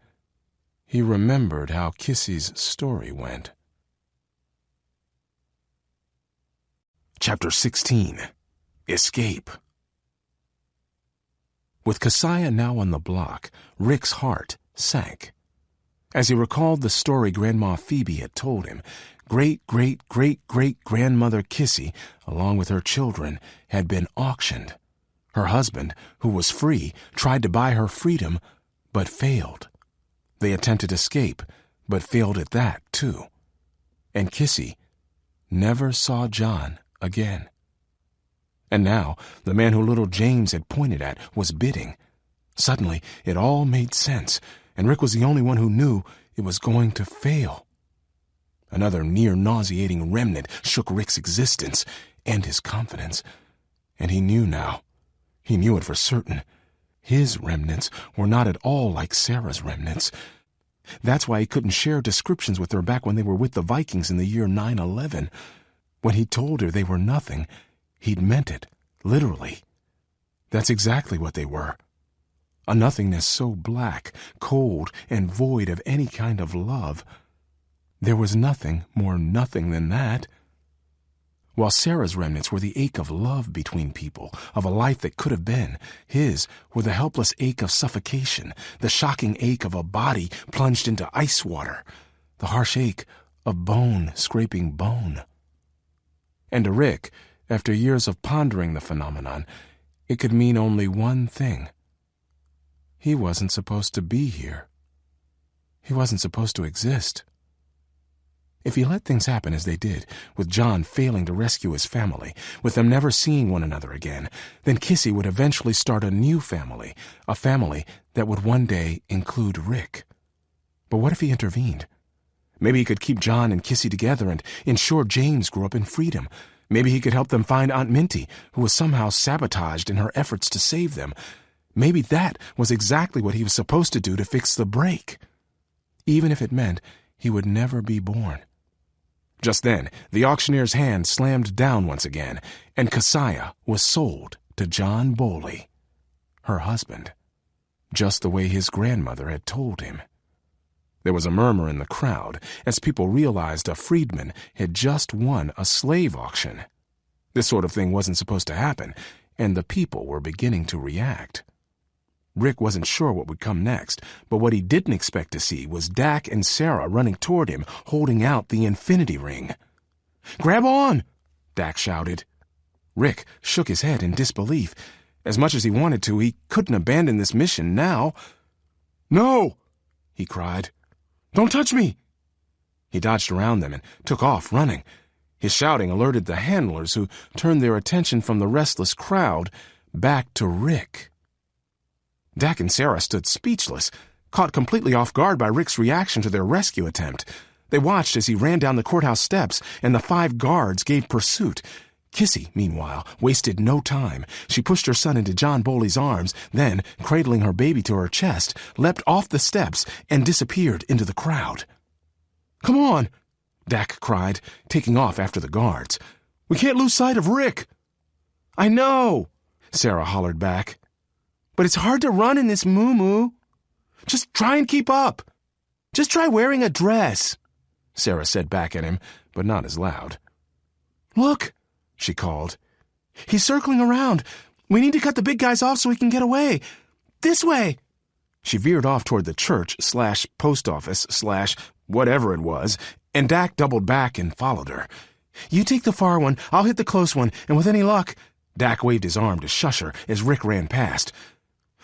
he remembered how Kissy's story went. Chapter 16. Escape. With Keziah now on the block, Rick's heart sank. As he recalled the story Grandma Phoebe had told him, great-great-great-great-grandmother Kissy, along with her children, had been auctioned. Her husband, who was free, tried to buy her freedom, but failed. They attempted escape, but failed at that, too. And Kissy never saw John again. And now, the man who little James had pointed at was bidding. Suddenly, it all made sense, and Rick was the only one who knew it was going to fail. Another near-nauseating remnant shook Rick's existence and his confidence. And he knew now. He knew it for certain. His remnants were not at all like Sera's remnants. That's why he couldn't share descriptions with her back when they were with the Vikings in the year 9/11. When he told her they were nothing, he'd meant it, literally. That's exactly what they were. A nothingness so black, cold, and void of any kind of love. There was nothing more nothing than that. While Sera's remnants were the ache of love between people, of a life that could have been, his were the helpless ache of suffocation, the shocking ache of a body plunged into ice water, the harsh ache of bone scraping bone. And to Rick, after years of pondering the phenomenon, it could mean only one thing. He wasn't supposed to be here. He wasn't supposed to exist. If he let things happen as they did, with John failing to rescue his family, with them never seeing one another again, then Kissy would eventually start a new family, a family that would one day include Rick. But what if he intervened? Maybe he could keep John and Kissy together and ensure James grew up in freedom. Maybe he could help them find Aunt Minty, who was somehow sabotaged in her efforts to save them. Maybe that was exactly what he was supposed to do to fix the break. Even if it meant he would never be born. Just then, the auctioneer's hand slammed down once again, and Keziah was sold to John Bowley, her husband, just the way his grandmother had told him. There was a murmur in the crowd as people realized a freedman had just won a slave auction. This sort of thing wasn't supposed to happen, and the people were beginning to react. Rick wasn't sure what would come next, but what he didn't expect to see was Dak and Sera running toward him, holding out the infinity ring. "Grab on!" Dak shouted. Rick shook his head in disbelief. As much as he wanted to, he couldn't abandon this mission now. "No!" he cried. "Don't touch me!" He dodged around them and took off running. His shouting alerted the handlers, who turned their attention from the restless crowd back to Rick. Dak and Sera stood speechless, caught completely off guard by Rick's reaction to their rescue attempt. They watched as he ran down the courthouse steps, and the 5 guards gave pursuit. Kissy, meanwhile, wasted no time. She pushed her son into John Bowley's arms, then, cradling her baby to her chest, leapt off the steps and disappeared into the crowd. "Come on!" Dak cried, taking off after the guards. "We can't lose sight of Rick!" "I know!" Sera hollered back. "But it's hard to run in this moo-moo. Just try and keep up. Just try wearing a dress," Sera said back at him, but not as loud. "Look," she called. "He's circling around. We need to cut the big guys off so he can get away. This way." She veered off toward the church/post office/whatever it was, and Dak doubled back and followed her. "You take the far one, I'll hit the close one, and with any luck—" Dak waved his arm to shush her as Rick ran past.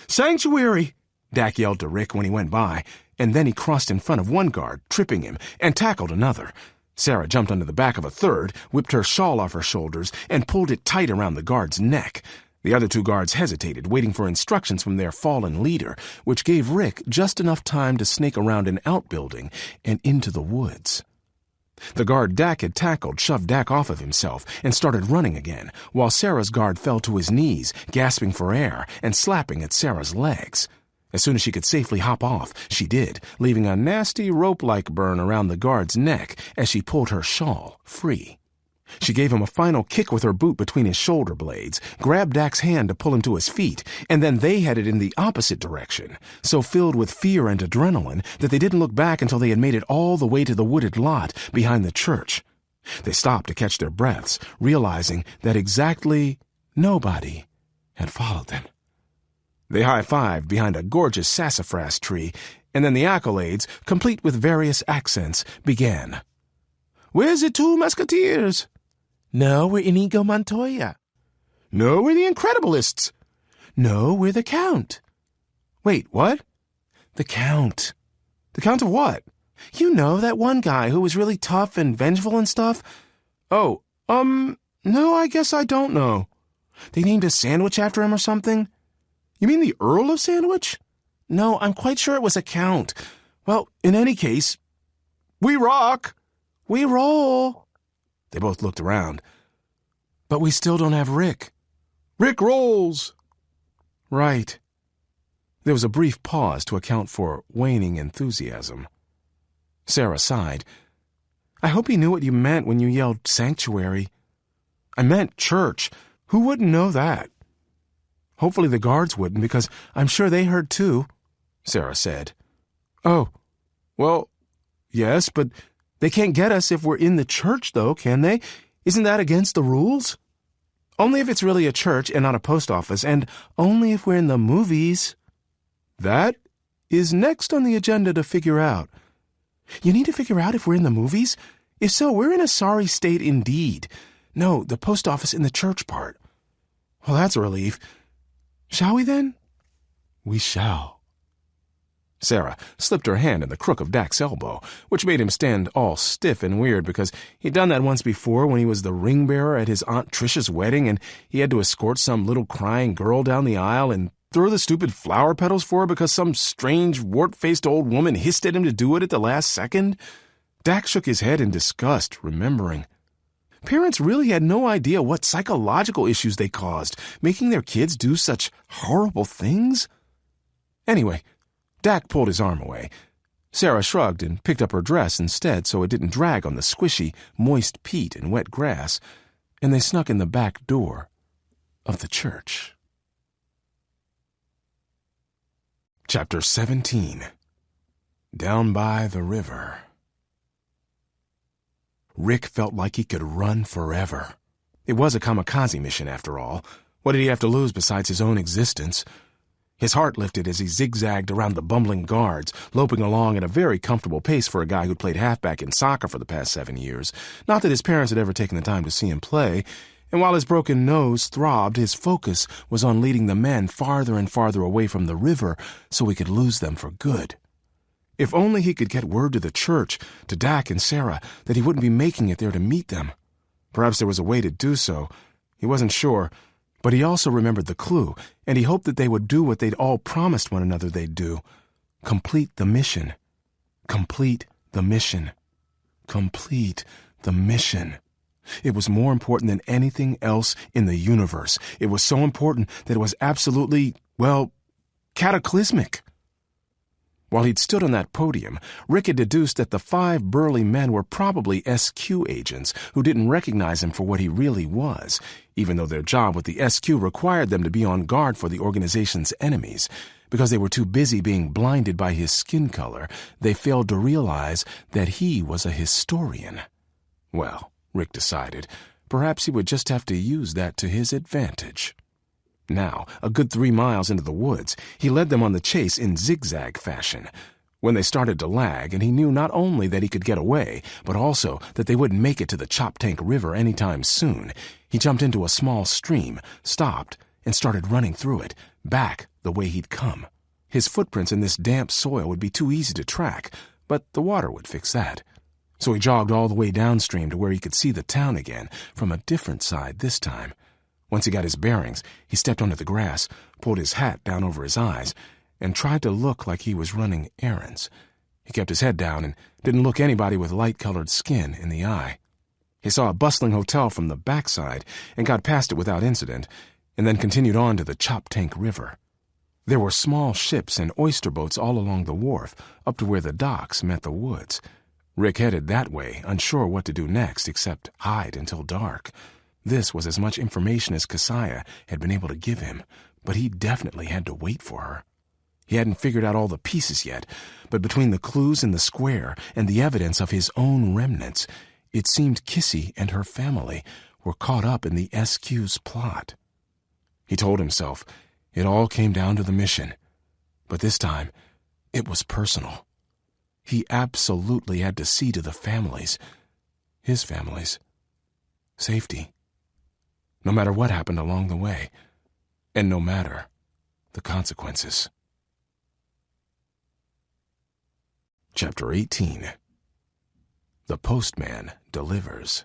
"Sanctuary!" Dak yelled to Rick when he went by, and then he crossed in front of one guard, tripping him, and tackled another. Sera jumped onto the back of a third, whipped her shawl off her shoulders, and pulled it tight around the guard's neck. The other 2 guards hesitated, waiting for instructions from their fallen leader, which gave Rick just enough time to snake around an outbuilding and into the woods. The guard Dak had tackled shoved Dak off of himself and started running again, while Sera's guard fell to his knees, gasping for air and slapping at Sera's legs. As soon as she could safely hop off, she did, leaving a nasty rope-like burn around the guard's neck as she pulled her shawl free. She gave him a final kick with her boot between his shoulder blades, grabbed Dak's hand to pull him to his feet, and then they headed in the opposite direction, so filled with fear and adrenaline that they didn't look back until they had made it all the way to the wooded lot behind the church. They stopped to catch their breaths, realizing that exactly nobody had followed them. They high-fived behind a gorgeous sassafras tree, and then the accolades, complete with various accents, began. "Where's the two Musketeers?" "No, we're Inigo Montoya." "No, we're the Incrediblists." "No, we're the Count." "Wait, what?" "The Count." "The Count of what?" "You know, that one guy who was really tough and vengeful and stuff." "Oh, no, I guess I don't know. They named a sandwich after him or something?" "You mean the Earl of Sandwich?" "No, I'm quite sure it was a count. Well, in any case, we rock. We roll." They both looked around. "But we still don't have Rick." "Rick rolls." "Right." There was a brief pause to account for waning enthusiasm. Sera sighed. "I hope he knew what you meant when you yelled sanctuary." "I meant church. Who wouldn't know that?" "Hopefully the guards wouldn't, because I'm sure they heard too," Sera said. "Oh, well, yes, but they can't get us if we're in the church, though, can they? Isn't that against the rules?" "Only if it's really a church and not a post office, and only if we're in the movies." "That is next on the agenda to figure out." "You need to figure out if we're in the movies? If so, we're in a sorry state indeed. No, the post office in the church part." "Well, that's a relief. Shall we then?" "We shall." Sera slipped her hand in the crook of Dak's elbow, which made him stand all stiff and weird because he'd done that once before when he was the ring-bearer at his Aunt Tricia's wedding and he had to escort some little crying girl down the aisle and throw the stupid flower petals for her because some strange, wart-faced old woman hissed at him to do it at the last second. Dak shook his head in disgust, remembering. Parents really had no idea what psychological issues they caused, making their kids do such horrible things. Anyway, Dak pulled his arm away. Sera shrugged and picked up her dress instead so it didn't drag on the squishy, moist peat and wet grass, and they snuck in the back door of the church. Chapter 17. Down by the River. Rick felt like he could run forever. It was a kamikaze mission, after all. What did he have to lose besides his own existence? His heart lifted as he zigzagged around the bumbling guards, loping along at a very comfortable pace for a guy who'd played halfback in soccer for the past 7 years. Not that his parents had ever taken the time to see him play, and while his broken nose throbbed, his focus was on leading the men farther and farther away from the river so he could lose them for good. If only he could get word to the church, to Dak and Sera, that he wouldn't be making it there to meet them. Perhaps there was a way to do so. He wasn't sure, but he also remembered the clue, and he hoped that they would do what they'd all promised one another they'd do. Complete the mission. Complete the mission. Complete the mission. It was more important than anything else in the universe. It was so important that it was absolutely, well, cataclysmic. While he'd stood on that podium, Rick had deduced that the 5 burly men were probably SQ agents who didn't recognize him for what he really was, even though their job with the SQ required them to be on guard for the organization's enemies. Because they were too busy being blinded by his skin color, they failed to realize that he was a historian. Well, Rick decided, perhaps he would just have to use that to his advantage. Now, a good 3 miles into the woods, he led them on the chase in zigzag fashion. When they started to lag, and he knew not only that he could get away, but also that they wouldn't make it to the Choptank River any time soon, he jumped into a small stream, stopped, and started running through it, back the way he'd come. His footprints in this damp soil would be too easy to track, but the water would fix that. So he jogged all the way downstream to where he could see the town again, from a different side this time. Once he got his bearings, he stepped onto the grass, pulled his hat down over his eyes, and tried to look like he was running errands. He kept his head down and didn't look anybody with light-colored skin in the eye. He saw a bustling hotel from the backside and got past it without incident, and then continued on to the Choptank River. There were small ships and oyster boats all along the wharf, up to where the docks met the woods. Rick headed that way, unsure what to do next except hide until dark. This was as much information as Keziah had been able to give him, but he definitely had to wait for her. He hadn't figured out all the pieces yet, but between the clues in the square and the evidence of his own remnants, it seemed Kissy and her family were caught up in the SQ's plot. He told himself, It all came down to the mission. But this time, it was personal. He absolutely had to see to the families, his families, safety, no matter what happened along the way, and no matter the consequences. Chapter 18. The Postman Delivers.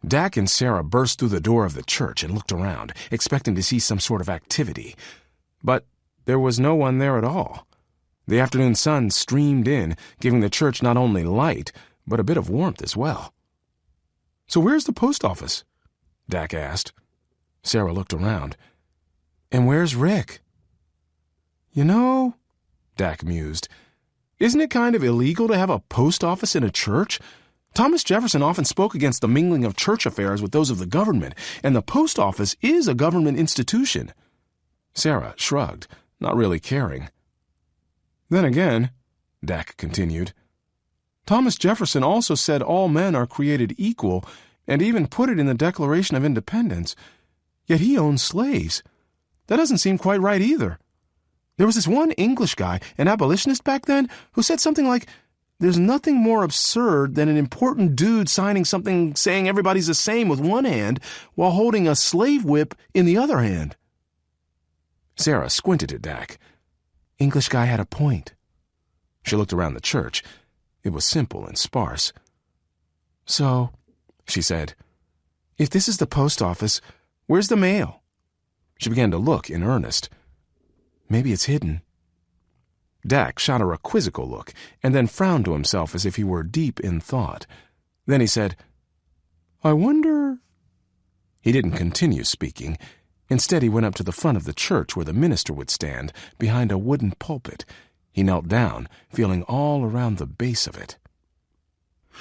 Dak and Sera burst through the door of the church and looked around, expecting to see some sort of activity. But there was no one there at all. The afternoon sun streamed in, giving the church not only light, but a bit of warmth as well. "So where's the post office?" Dak asked. Sera looked around. "And where's Rick?" "You know," Dak mused, "isn't it kind of illegal to have a post office in a church? Thomas Jefferson often spoke against the mingling of church affairs with those of the government, and the post office is a government institution." Sera shrugged, not really caring. "Then again," Dak continued, "Thomas Jefferson also said all men are created equal, and even put it in the Declaration of Independence. Yet he owned slaves. That doesn't seem quite right either. There was this one English guy, an abolitionist back then, who said something like, 'There's nothing more absurd than an important dude signing something saying everybody's the same with one hand while holding a slave whip in the other hand.'" Sera squinted at Dak. English guy had a point. She looked around the church. It was simple and sparse. "So," she said, "if this is the post office, where's the mail?" She began to look in earnest. "Maybe it's hidden." Dak shot her a quizzical look and then frowned to himself as if he were deep in thought. Then he said, "I wonder—" He didn't continue speaking. Instead, he went up to the front of the church where the minister would stand, behind a wooden pulpit. He knelt down, feeling all around the base of it.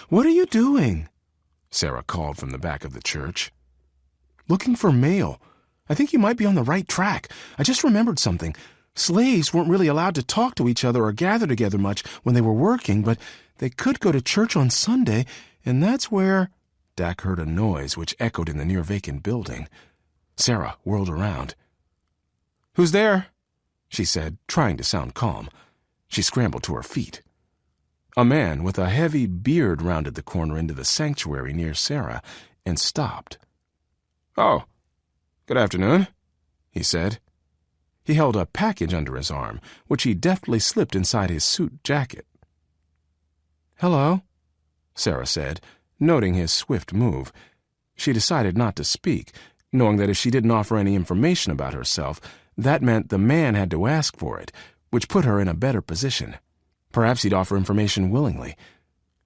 "What are you doing?" Sera called from the back of the church. "Looking for mail. I think you might be on the right track. I just remembered something. Slaves weren't really allowed to talk to each other or gather together much when they were working, but they could go to church on Sunday, and that's where—" Dak heard a noise which echoed in the near-vacant building. Sera whirled around. "Who's there?" she said, trying to sound calm. She scrambled to her feet. A man with a heavy beard rounded the corner into the sanctuary near Sera and stopped. "Oh, good afternoon," he said. He held a package under his arm, which he deftly slipped inside his suit jacket. "Hello," Sera said, noting his swift move. She decided not to speak, knowing that if she didn't offer any information about herself, that meant the man had to ask for it, which put her in a better position. Perhaps he'd offer information willingly.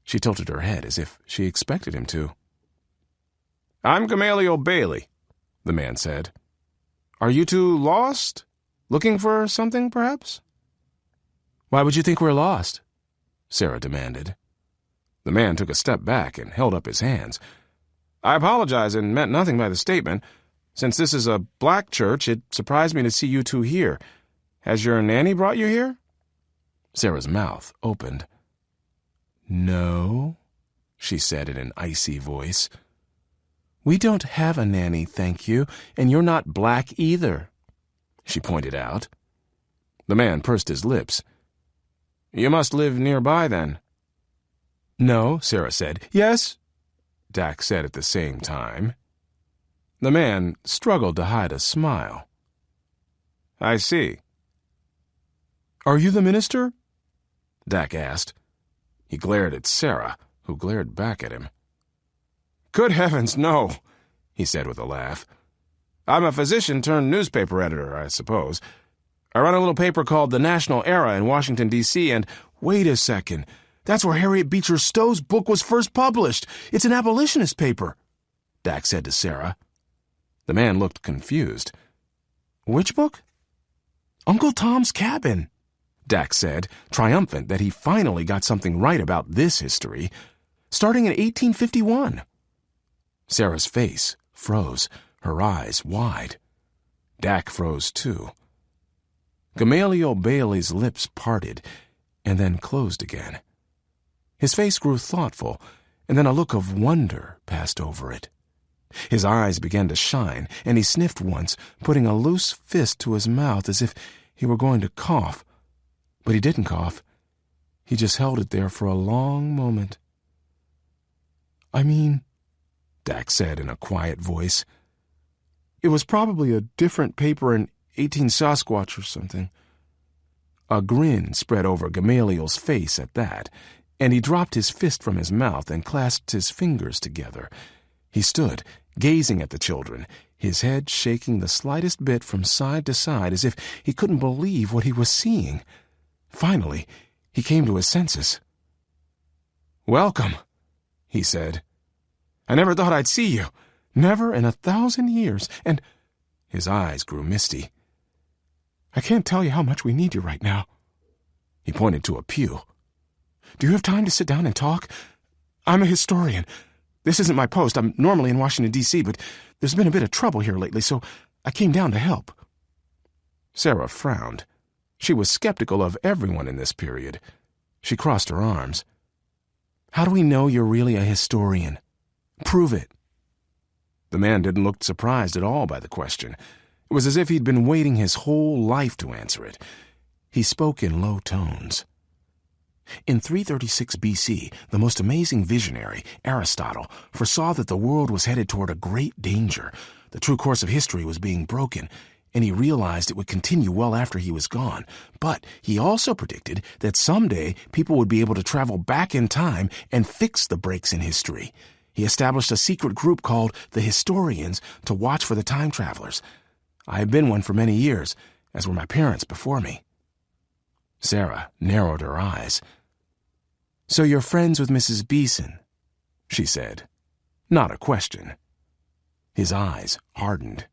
She tilted her head as if she expected him to. "I'm Gamaliel Bailey," the man said. "Are you two lost? Looking for something, perhaps?" "Why would you think we're lost?" Sera demanded. The man took a step back and held up his hands. "I apologize and meant nothing by the statement. Since this is a black church, it surprised me to see you two here. Has your nanny brought you here?" Sera's mouth opened. "No," she said in an icy voice. "We don't have a nanny, thank you, and you're not black either," she pointed out. The man pursed his lips. "You must live nearby, then." "No," Sera said. "Yes," Dak said at the same time. The man struggled to hide a smile. "I see." "Are you the minister?" Dak asked. He glared at Sera, who glared back at him. "Good heavens, no," he said with a laugh. "I'm a physician turned newspaper editor, I suppose. I run a little paper called The National Era in Washington, D.C., and—" "Wait a second. That's where Harriet Beecher Stowe's book was first published. It's an abolitionist paper," Dak said to Sera. The man looked confused. "Which book?" "Uncle Tom's Cabin," Dak said, triumphant that he finally got something right about this history. "Starting in 1851. Sera's face froze, her eyes wide. Dak froze too. Gamaliel Bailey's lips parted and then closed again. His face grew thoughtful, and then a look of wonder passed over it. His eyes began to shine, and he sniffed once, putting a loose fist to his mouth as if he were going to cough. But he didn't cough. He just held it there for a long moment. "I mean," Dak said in a quiet voice, "it was probably a different paper in 18 Sasquatch or something." A grin spread over Gamaliel's face at that, and he dropped his fist from his mouth and clasped his fingers together. He stood, gazing at the children, his head shaking the slightest bit from side to side as if he couldn't believe what he was seeing. Finally, he came to his senses. "Welcome," he said. "I never thought I'd see you. Never in 1,000 years. And—" His eyes grew misty. "I can't tell you how much we need you right now." He pointed to a pew. "Do you have time to sit down and talk? I'm a historian. This isn't my post. I'm normally in Washington, D.C., but there's been a bit of trouble here lately, so I came down to help." Sera frowned. She was skeptical of everyone in this period. She crossed her arms. "How do we know you're really a historian? Prove it." The man didn't look surprised at all by the question. It was as if he'd been waiting his whole life to answer it. He spoke in low tones. "In 336 BC, the most amazing visionary, Aristotle, foresaw that the world was headed toward a great danger. The true course of history was being broken, and he realized it would continue well after he was gone. But he also predicted that someday people would be able to travel back in time and fix the breaks in history. He established a secret group called the Historians to watch for the time travelers. I have been one for many years, as were my parents before me." Sera narrowed her eyes. "So you're friends with Mrs. Beeson?" she said. Not a question. His eyes hardened.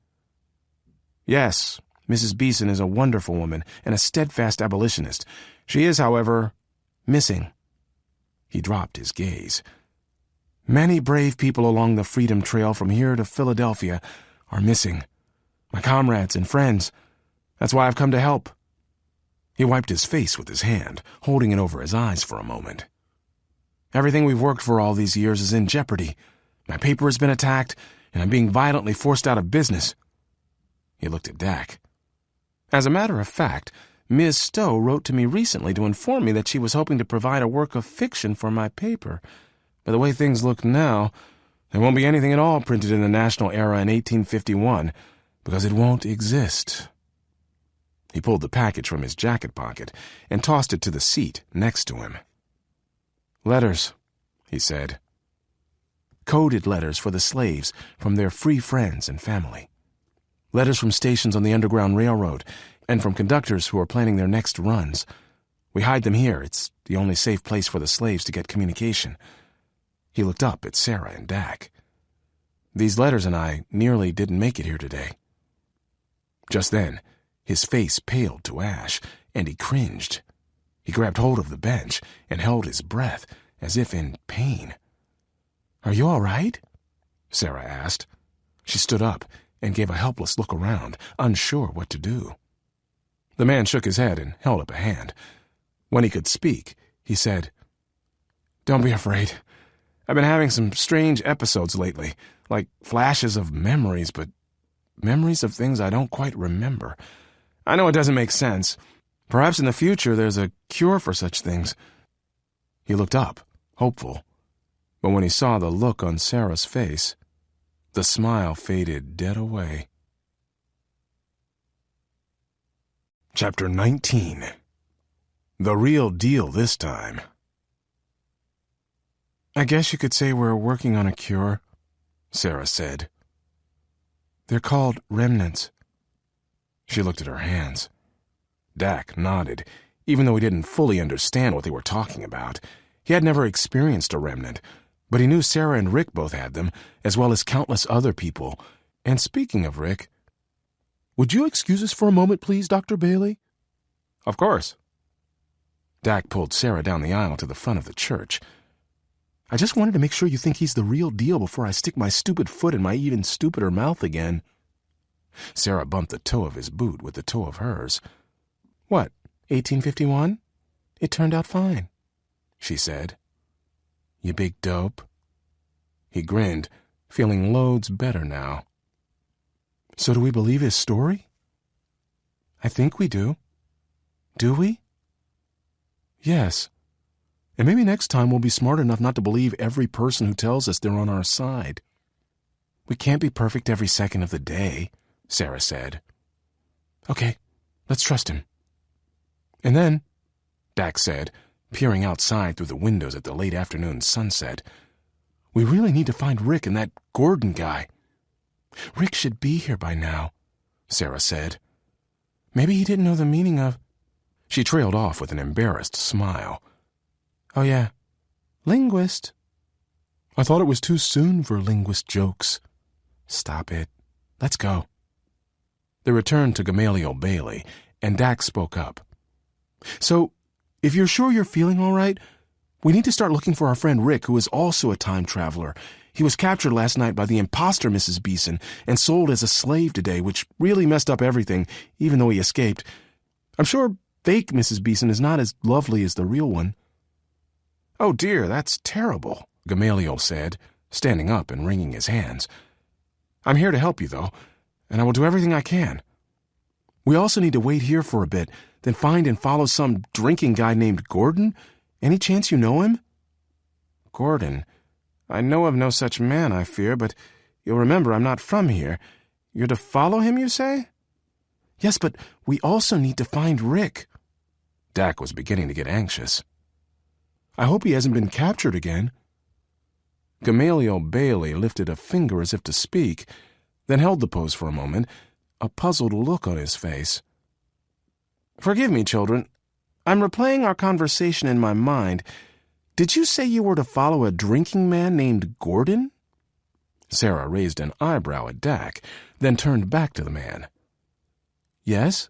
"Yes, Mrs. Beeson is a wonderful woman and a steadfast abolitionist. She is, however, missing." He dropped his gaze. "Many brave people along the Freedom Trail from here to Philadelphia are missing. My comrades and friends. That's why I've come to help." He wiped his face with his hand, holding it over his eyes for a moment. "Everything we've worked for all these years is in jeopardy. My paper has been attacked, and I'm being violently forced out of business." He looked at Dak. "As a matter of fact, Ms. Stowe wrote to me recently to inform me that she was hoping to provide a work of fiction for my paper. But the way things look now, there won't be anything at all printed in the National Era in 1851, because it won't exist." He pulled the package from his jacket pocket and tossed it to the seat next to him. "Letters," he said. "Coded letters for the slaves from their free friends and family. Letters from stations on the Underground Railroad and from conductors who are planning their next runs. We hide them here. It's the only safe place for the slaves to get communication." He looked up at Sera and Dak. "These letters and I nearly didn't make it here today." Just then, his face paled to ash, and he cringed. He grabbed hold of the bench and held his breath, as if in pain. "Are you all right?" Sera asked. She stood up and gave a helpless look around, unsure what to do. The man shook his head and held up a hand. When he could speak, he said, "Don't be afraid. I've been having some strange episodes lately, like flashes of memories, but memories of things I don't quite remember. I know it doesn't make sense. Perhaps in the future there's a cure for such things." He looked up, hopeful, but when he saw the look on Sera's face, the smile faded dead away. Chapter 19. The real deal this time. "I guess you could say we're working on a cure," Sera said. "They're called remnants." She looked at her hands. Dak nodded, even though he didn't fully understand what they were talking about. He had never experienced a remnant, but he knew Sera and Rick both had them, as well as countless other people. And speaking of Rick, "Would you excuse us for a moment, please, Dr. Bailey?" "Of course." Dak pulled Sera down the aisle to the front of the church. "I just wanted to make sure you think he's the real deal before I stick my stupid foot in my even stupider mouth again." Sera bumped the toe of his boot with the toe of hers. "What, 1851? It turned out fine," she said. "You big dope." He grinned, feeling loads better now. So do we believe his story? I think we do. Do we? Yes. And maybe next time we'll be smart enough not to believe every person who tells us they're on our side. We can't be perfect every second of the day, Sera said. Okay, let's trust him. And then, Dak said, peering outside through the windows at the late afternoon sunset, we really need to find Rick and that Gordon guy. Rick should be here by now, Sera said. Maybe he didn't know the meaning of... She trailed off with an embarrassed smile. Oh yeah, linguist. I thought it was too soon for linguist jokes. Stop it. Let's go. They returned to Gamaliel Bailey, and Dak spoke up. So, if you're sure you're feeling all right, we need to start looking for our friend Rick, who is also a time traveler. He was captured last night by the imposter Mrs. Beeson and sold as a slave today, which really messed up everything, even though he escaped. I'm sure fake Mrs. Beeson is not as lovely as the real one. Oh dear, that's terrible, Gamaliel said, standing up and wringing his hands. I'm here to help you, though, and I will do everything I can. We also need to wait here for a bit, then find and follow some drinking guy named Gordon. Any chance you know him? Gordon? I know of no such man, I fear, but you'll remember I'm not from here. You're to follow him, you say? Yes, but we also need to find Rick. Dak was beginning to get anxious. I hope he hasn't been captured again. Gamaliel Bailey lifted a finger as if to speak, then held the pose for a moment, a puzzled look on his face. Forgive me, children. I'm replaying our conversation in my mind. Did you say you were to follow a drinking man named Gordon? Sera raised an eyebrow at Dak, then turned back to the man. Yes,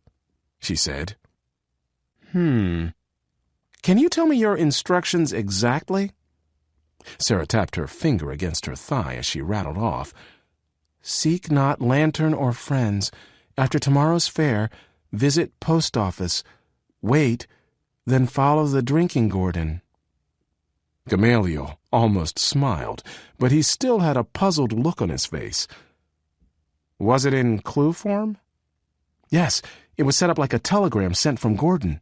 she said. Can you tell me your instructions exactly? Sera tapped her finger against her thigh as she rattled off. Seek not lantern or friends. After tomorrow's fair, visit post office. Wait, then follow the drinking Gordon. Gamaliel almost smiled, but he still had a puzzled look on his face. Was it in clue form? Yes, it was set up like a telegram sent from Gordon.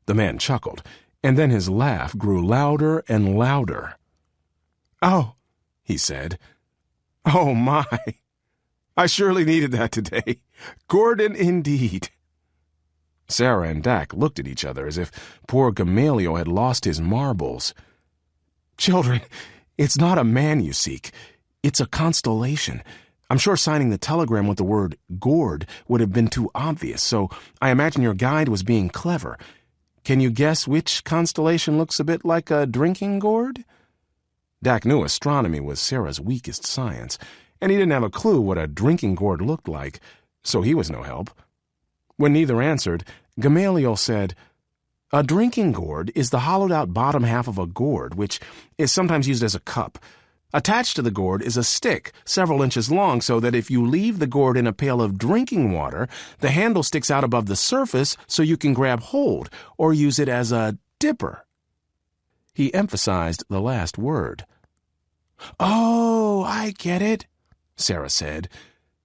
The man chuckled, and then his laugh grew louder and louder. Oh, he said. Oh, my. I surely needed that today. Gordon indeed. Sera and Dak looked at each other as if poor Gamaliel had lost his marbles. Children, it's not a man you seek. It's a constellation. I'm sure signing the telegram with the word gourd would have been too obvious, so I imagine your guide was being clever. Can you guess which constellation looks a bit like a drinking gourd? Dak knew astronomy was Sera's weakest science, and he didn't have a clue what a drinking gourd looked like, so he was no help. When neither answered, Gamaliel said, A drinking gourd is the hollowed-out bottom half of a gourd, which is sometimes used as a cup. Attached to the gourd is a stick several inches long so that if you leave the gourd in a pail of drinking water, the handle sticks out above the surface so you can grab hold or use it as a dipper. He emphasized the last word. Oh, I get it, Sera said.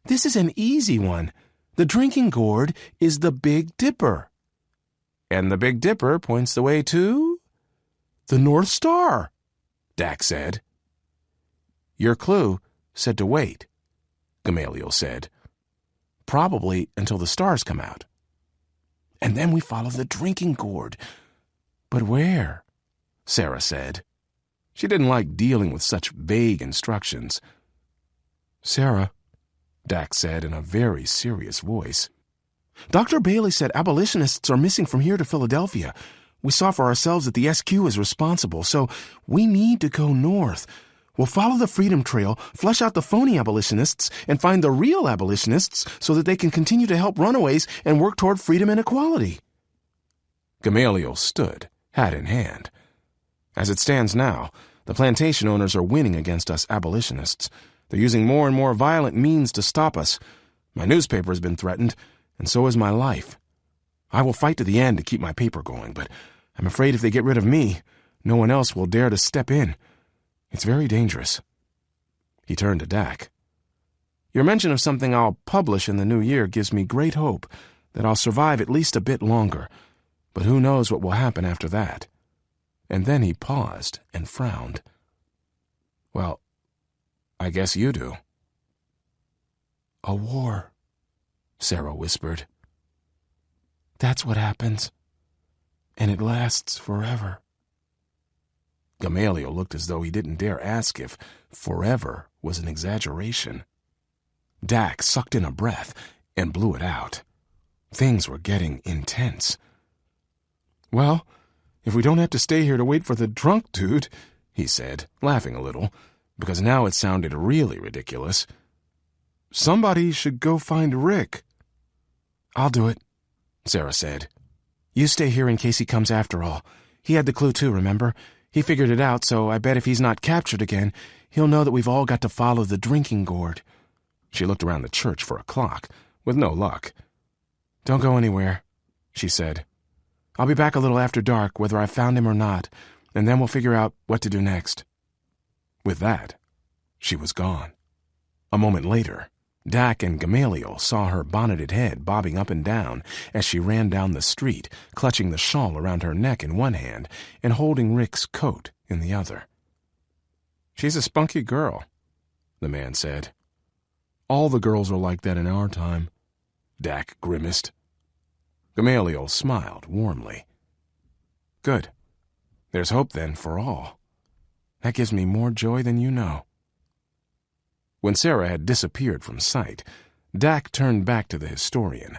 This is an easy one. The drinking gourd is the Big Dipper. And the Big Dipper points the way to? The North Star, Dak said. Your clue said to wait, Gamaliel said. Probably until the stars come out. And then we follow the drinking gourd. But where? Sera said. She didn't like dealing with such vague instructions. Sera, Dak said in a very serious voice. Dr. Bailey said abolitionists are missing from here to Philadelphia. We saw for ourselves that the SQ is responsible, so we need to go north. We'll follow the Freedom Trail, flush out the phony abolitionists, and find the real abolitionists so that they can continue to help runaways and work toward freedom and equality. Gamaliel stood, hat in hand. As it stands now, the plantation owners are winning against us abolitionists. They're using more and more violent means to stop us. My newspaper has been threatened, and so is my life. I will fight to the end to keep my paper going, but I'm afraid if they get rid of me, no one else will dare to step in. It's very dangerous. He turned to Dak. "Your mention of something I'll publish in the new year gives me great hope that I'll survive at least a bit longer, but who knows what will happen after that." And then he paused and frowned. "Well, I guess you do." "A war," Sera whispered. "That's what happens. And it lasts forever." Gamaliel looked as though he didn't dare ask if forever was an exaggeration. Dak sucked in a breath and blew it out. Things were getting intense. "Well, if we don't have to stay here to wait for the drunk dude," he said, laughing a little, because now it sounded really ridiculous, "somebody should go find Rick." "I'll do it," Sera said. "You stay here in case he comes after all. He had the clue too, remember? He figured it out, so I bet if he's not captured again, he'll know that we've all got to follow the drinking gourd." She looked around the church for a clock, with no luck. "Don't go anywhere," she said. "I'll be back a little after dark, whether I've found him or not, and then we'll figure out what to do next." With that, she was gone. A moment later, Dak and Gamaliel saw her bonneted head bobbing up and down as she ran down the street, clutching the shawl around her neck in one hand and holding Rick's coat in the other. "She's a spunky girl," the man said. "All the girls are like that in our time," Dak grimaced. Gamaliel smiled warmly. "Good. There's hope, then, for all. That gives me more joy than you know." When Sera had disappeared from sight, Dak turned back to the historian.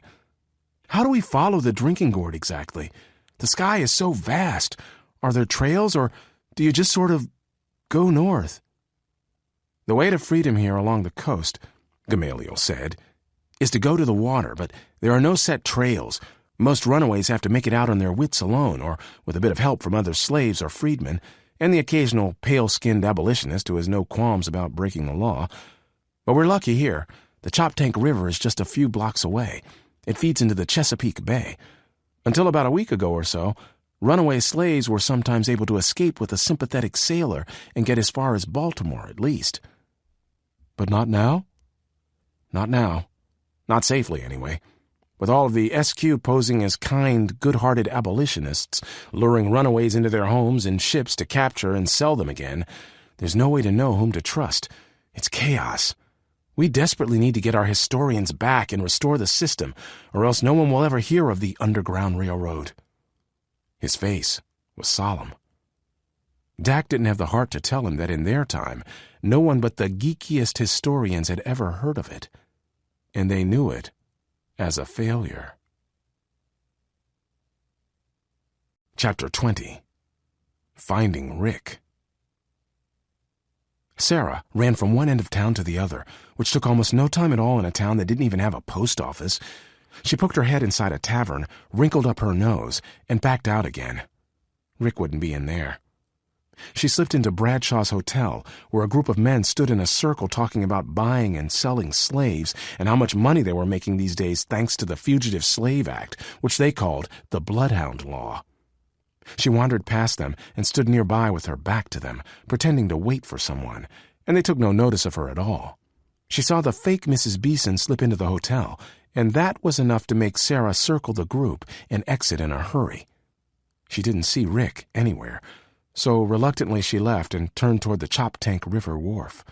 "How do we follow the drinking gourd exactly? The sky is so vast. Are there trails, or do you just sort of go north?" "The way to freedom here along the coast," Gamaliel said, "is to go to the water, but there are no set trails. Most runaways have to make it out on their wits alone, or with a bit of help from other slaves or freedmen, and the occasional pale-skinned abolitionist who has no qualms about breaking the law. But we're lucky here. The Choptank River is just a few blocks away. It feeds into the Chesapeake Bay. Until about a week ago or so, runaway slaves were sometimes able to escape with a sympathetic sailor and get as far as Baltimore, at least." "But not now?" "Not now. Not safely, anyway. With all of the SQ posing as kind, good-hearted abolitionists, luring runaways into their homes in ships to capture and sell them again, there's no way to know whom to trust. It's chaos. We desperately need to get our historians back and restore the system, or else no one will ever hear of the Underground Railroad." His face was solemn. Dak didn't have the heart to tell him that in their time, no one but the geekiest historians had ever heard of it, and they knew it as a failure. Chapter 20. Finding Rick. Sera ran from one end of town to the other, which took almost no time at all in a town that didn't even have a post office. She poked her head inside a tavern, wrinkled up her nose, and backed out again. Rick wouldn't be in there. She slipped into Bradshaw's hotel, where a group of men stood in a circle talking about buying and selling slaves and how much money they were making these days thanks to the Fugitive Slave Act, which they called the Bloodhound Law. She wandered past them and stood nearby with her back to them, pretending to wait for someone, and they took no notice of her at all. She saw the fake Mrs. Beeson slip into the hotel, and that was enough to make Sera circle the group and exit in a hurry. She didn't see Rick anywhere, so reluctantly she left and turned toward the Choptank River wharf.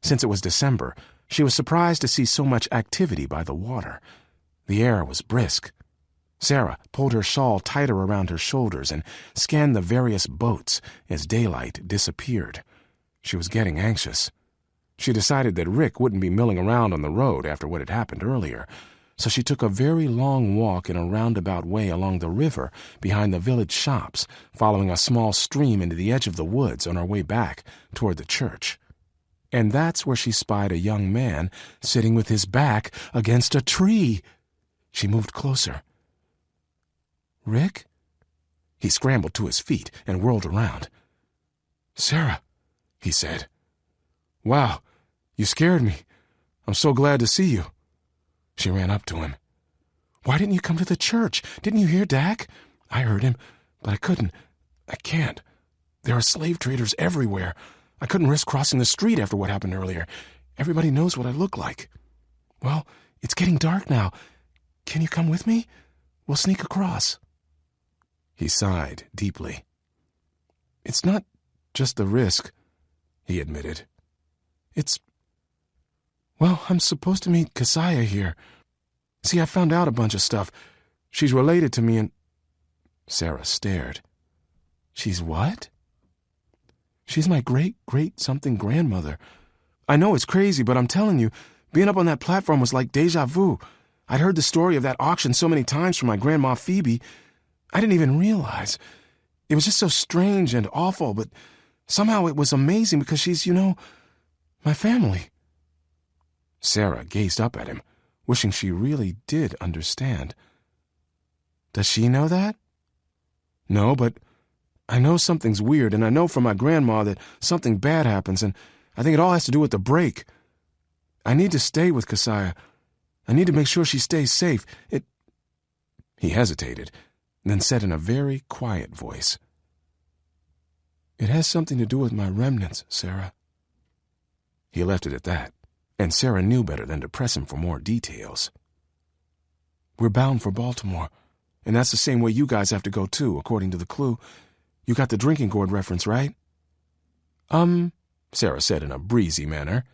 Since it was December, she was surprised to see so much activity by the water. The air was brisk. Sera pulled her shawl tighter around her shoulders and scanned the various boats as daylight disappeared. She was getting anxious. She decided that Rick wouldn't be milling around on the road after what had happened earlier, so she took a very long walk in a roundabout way along the river behind the village shops, following a small stream into the edge of the woods on her way back toward the church. And that's where she spied a young man sitting with his back against a tree. She moved closer. "Rick?" He scrambled to his feet and whirled around. "Sera," he said. "Wow, you scared me. I'm so glad to see you." She ran up to him. "Why didn't you come to the church? Didn't you hear Dak? I heard him, but I couldn't. I can't. There are slave traders everywhere. I couldn't risk crossing the street after what happened earlier. Everybody knows what I look like. Well, it's getting dark now. Can you come with me? We'll sneak across." He sighed deeply. "It's not just the risk," he admitted. Well, I'm supposed to meet Keziah here. See, I found out a bunch of stuff. She's related to me and—" Sera stared. "She's what?" "She's my great-great-something grandmother. I know it's crazy, but I'm telling you, being up on that platform was like deja vu. I'd heard the story of that auction so many times from my grandma Phoebe. I didn't even realize. It was just so strange and awful, but somehow it was amazing because she's, my family." Sera gazed up at him, wishing she really did understand. "Does she know that?" "No, but I know something's weird, and I know from my grandma that something bad happens, and I think it all has to do with the break. I need to stay with Keziah. I need to make sure she stays safe. He hesitated, then said in a very quiet voice, "It has something to do with my remnants, Sera." He left it at that, and Sera knew better than to press him for more details. "We're bound for Baltimore, and that's the same way you guys have to go too, according to the clue. You got the drinking gourd reference, right?" Sera said in a breezy manner.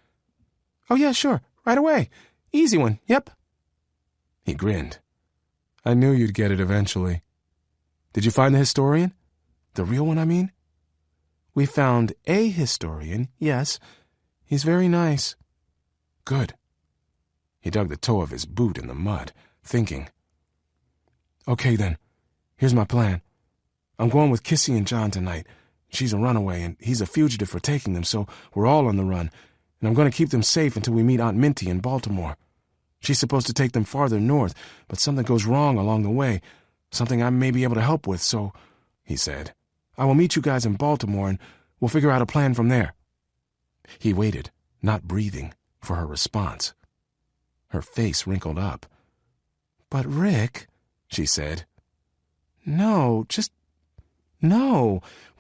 "Oh yeah, sure, right away. Easy one, yep." He grinned. "I knew you'd get it eventually. Did you find the historian? The real one, I mean?" "We found a historian, yes. He's very nice." "Good." He dug the toe of his boot in the mud, thinking. "Okay, then. Here's my plan. I'm going with Kissy and John tonight. She's a runaway, and he's a fugitive for taking them, so we're all on the run, and I'm going to keep them safe until we meet Aunt Minty in Baltimore. She's supposed to take them farther north, but something goes wrong along the way, something I may be able to help with, so," he said, "I will meet you guys in Baltimore, and we'll figure out a plan from there." He waited, not breathing, for her response. Her face wrinkled up. "But Rick," she said. No.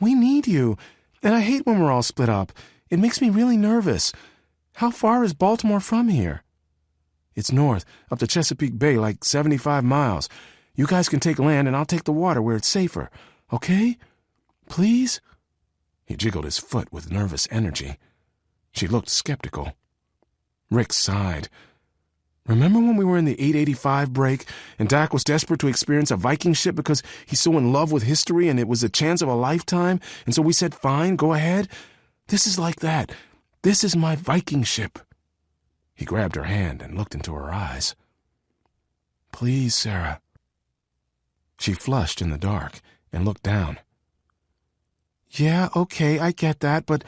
We need you, and I hate when we're all split up. It makes me really nervous. How far is Baltimore from here?" "It's north, up the Chesapeake Bay, like 75 miles. You guys can take land, and I'll take the water where it's safer. Okay? Please?" He jiggled his foot with nervous energy. She looked skeptical. Rick sighed. "Remember when we were in the 885 break, and Dak was desperate to experience a Viking ship because he's so in love with history and it was the chance of a lifetime, and so we said, fine, go ahead? This is like that. This is my Viking ship." He grabbed her hand and looked into her eyes. "Please, Sera." She flushed in the dark and looked down. "Yeah, okay, I get that, but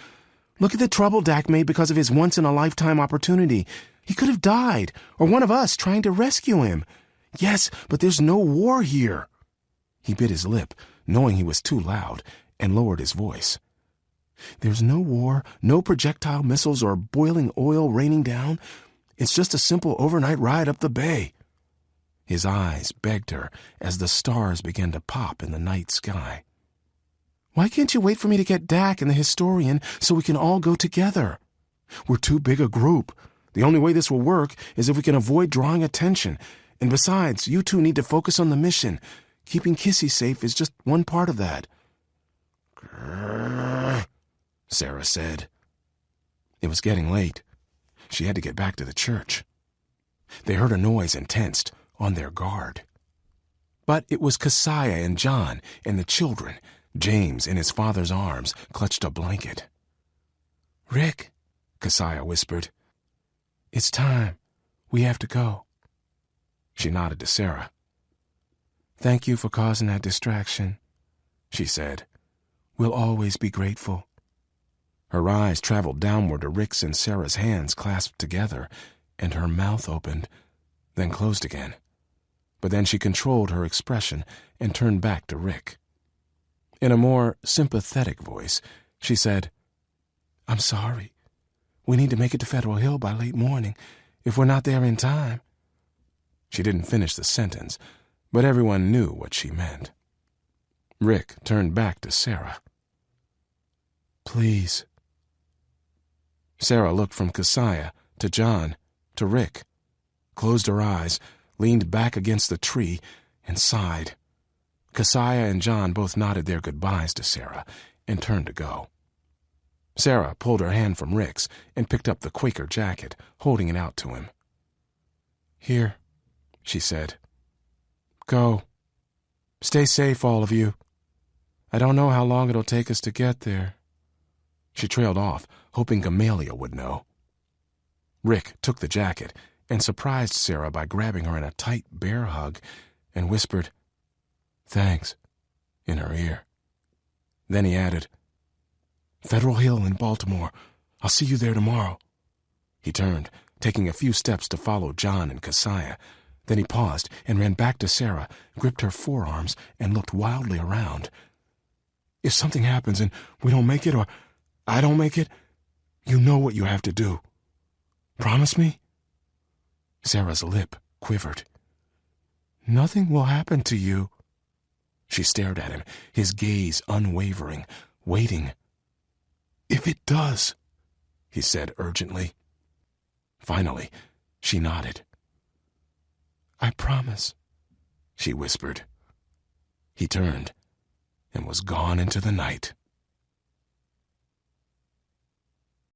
look at the trouble Dak made because of his once-in-a-lifetime opportunity. He could have died, or one of us trying to rescue him. Yes, but there's no war here." He bit his lip, knowing he was too loud, and lowered his voice. "There's no war, no projectile missiles or boiling oil raining down. It's just a simple overnight ride up the bay." His eyes begged her as the stars began to pop in the night sky. "Why can't you wait for me to get Dak and the historian so we can all go together? We're too big a group. The only way this will work is if we can avoid drawing attention. And besides, you two need to focus on the mission. Keeping Kissy safe is just one part of that." "Grrr," Sera said. It was getting late. She had to get back to the church. They heard a noise and tensed, on their guard. But it was Keziah and John and the children. James, in his father's arms, clutched a blanket. "Rick," Keziah whispered, "it's time. We have to go." She nodded to Sera. "Thank you for causing that distraction," she said. "We'll always be grateful." Her eyes traveled downward to Rick's and Sera's hands clasped together, and her mouth opened, then closed again. But then she controlled her expression and turned back to Rick. In a more sympathetic voice, she said, "I'm sorry. We need to make it to Federal Hill by late morning, if we're not there in time." She didn't finish the sentence, but everyone knew what she meant. Rick turned back to Sera. "Please," Sera looked from Keziah to John to Rick, closed her eyes, leaned back against the tree, and sighed. Keziah and John both nodded their goodbyes to Sera and turned to go. Sera pulled her hand from Rick's and picked up the Quaker jacket, holding it out to him. "Here," she said. "Go. Stay safe, all of you. I don't know how long it'll take us to get there." She trailed off, hoping Gamaliel would know. Rick took the jacket and surprised Sera by grabbing her in a tight bear hug and whispered, "Thanks," in her ear. Then he added, "Federal Hill in Baltimore. I'll see you there tomorrow." He turned, taking a few steps to follow John and Keziah. Then he paused and ran back to Sera, gripped her forearms, and looked wildly around. "If something happens and we don't make it, or I don't make it, you know what you have to do. Promise me?" Sarah's lip quivered. "Nothing will happen to you." She stared at him, his gaze unwavering, waiting. "If it does," he said urgently. Finally, she nodded. "I promise," she whispered. He turned and was gone into the night.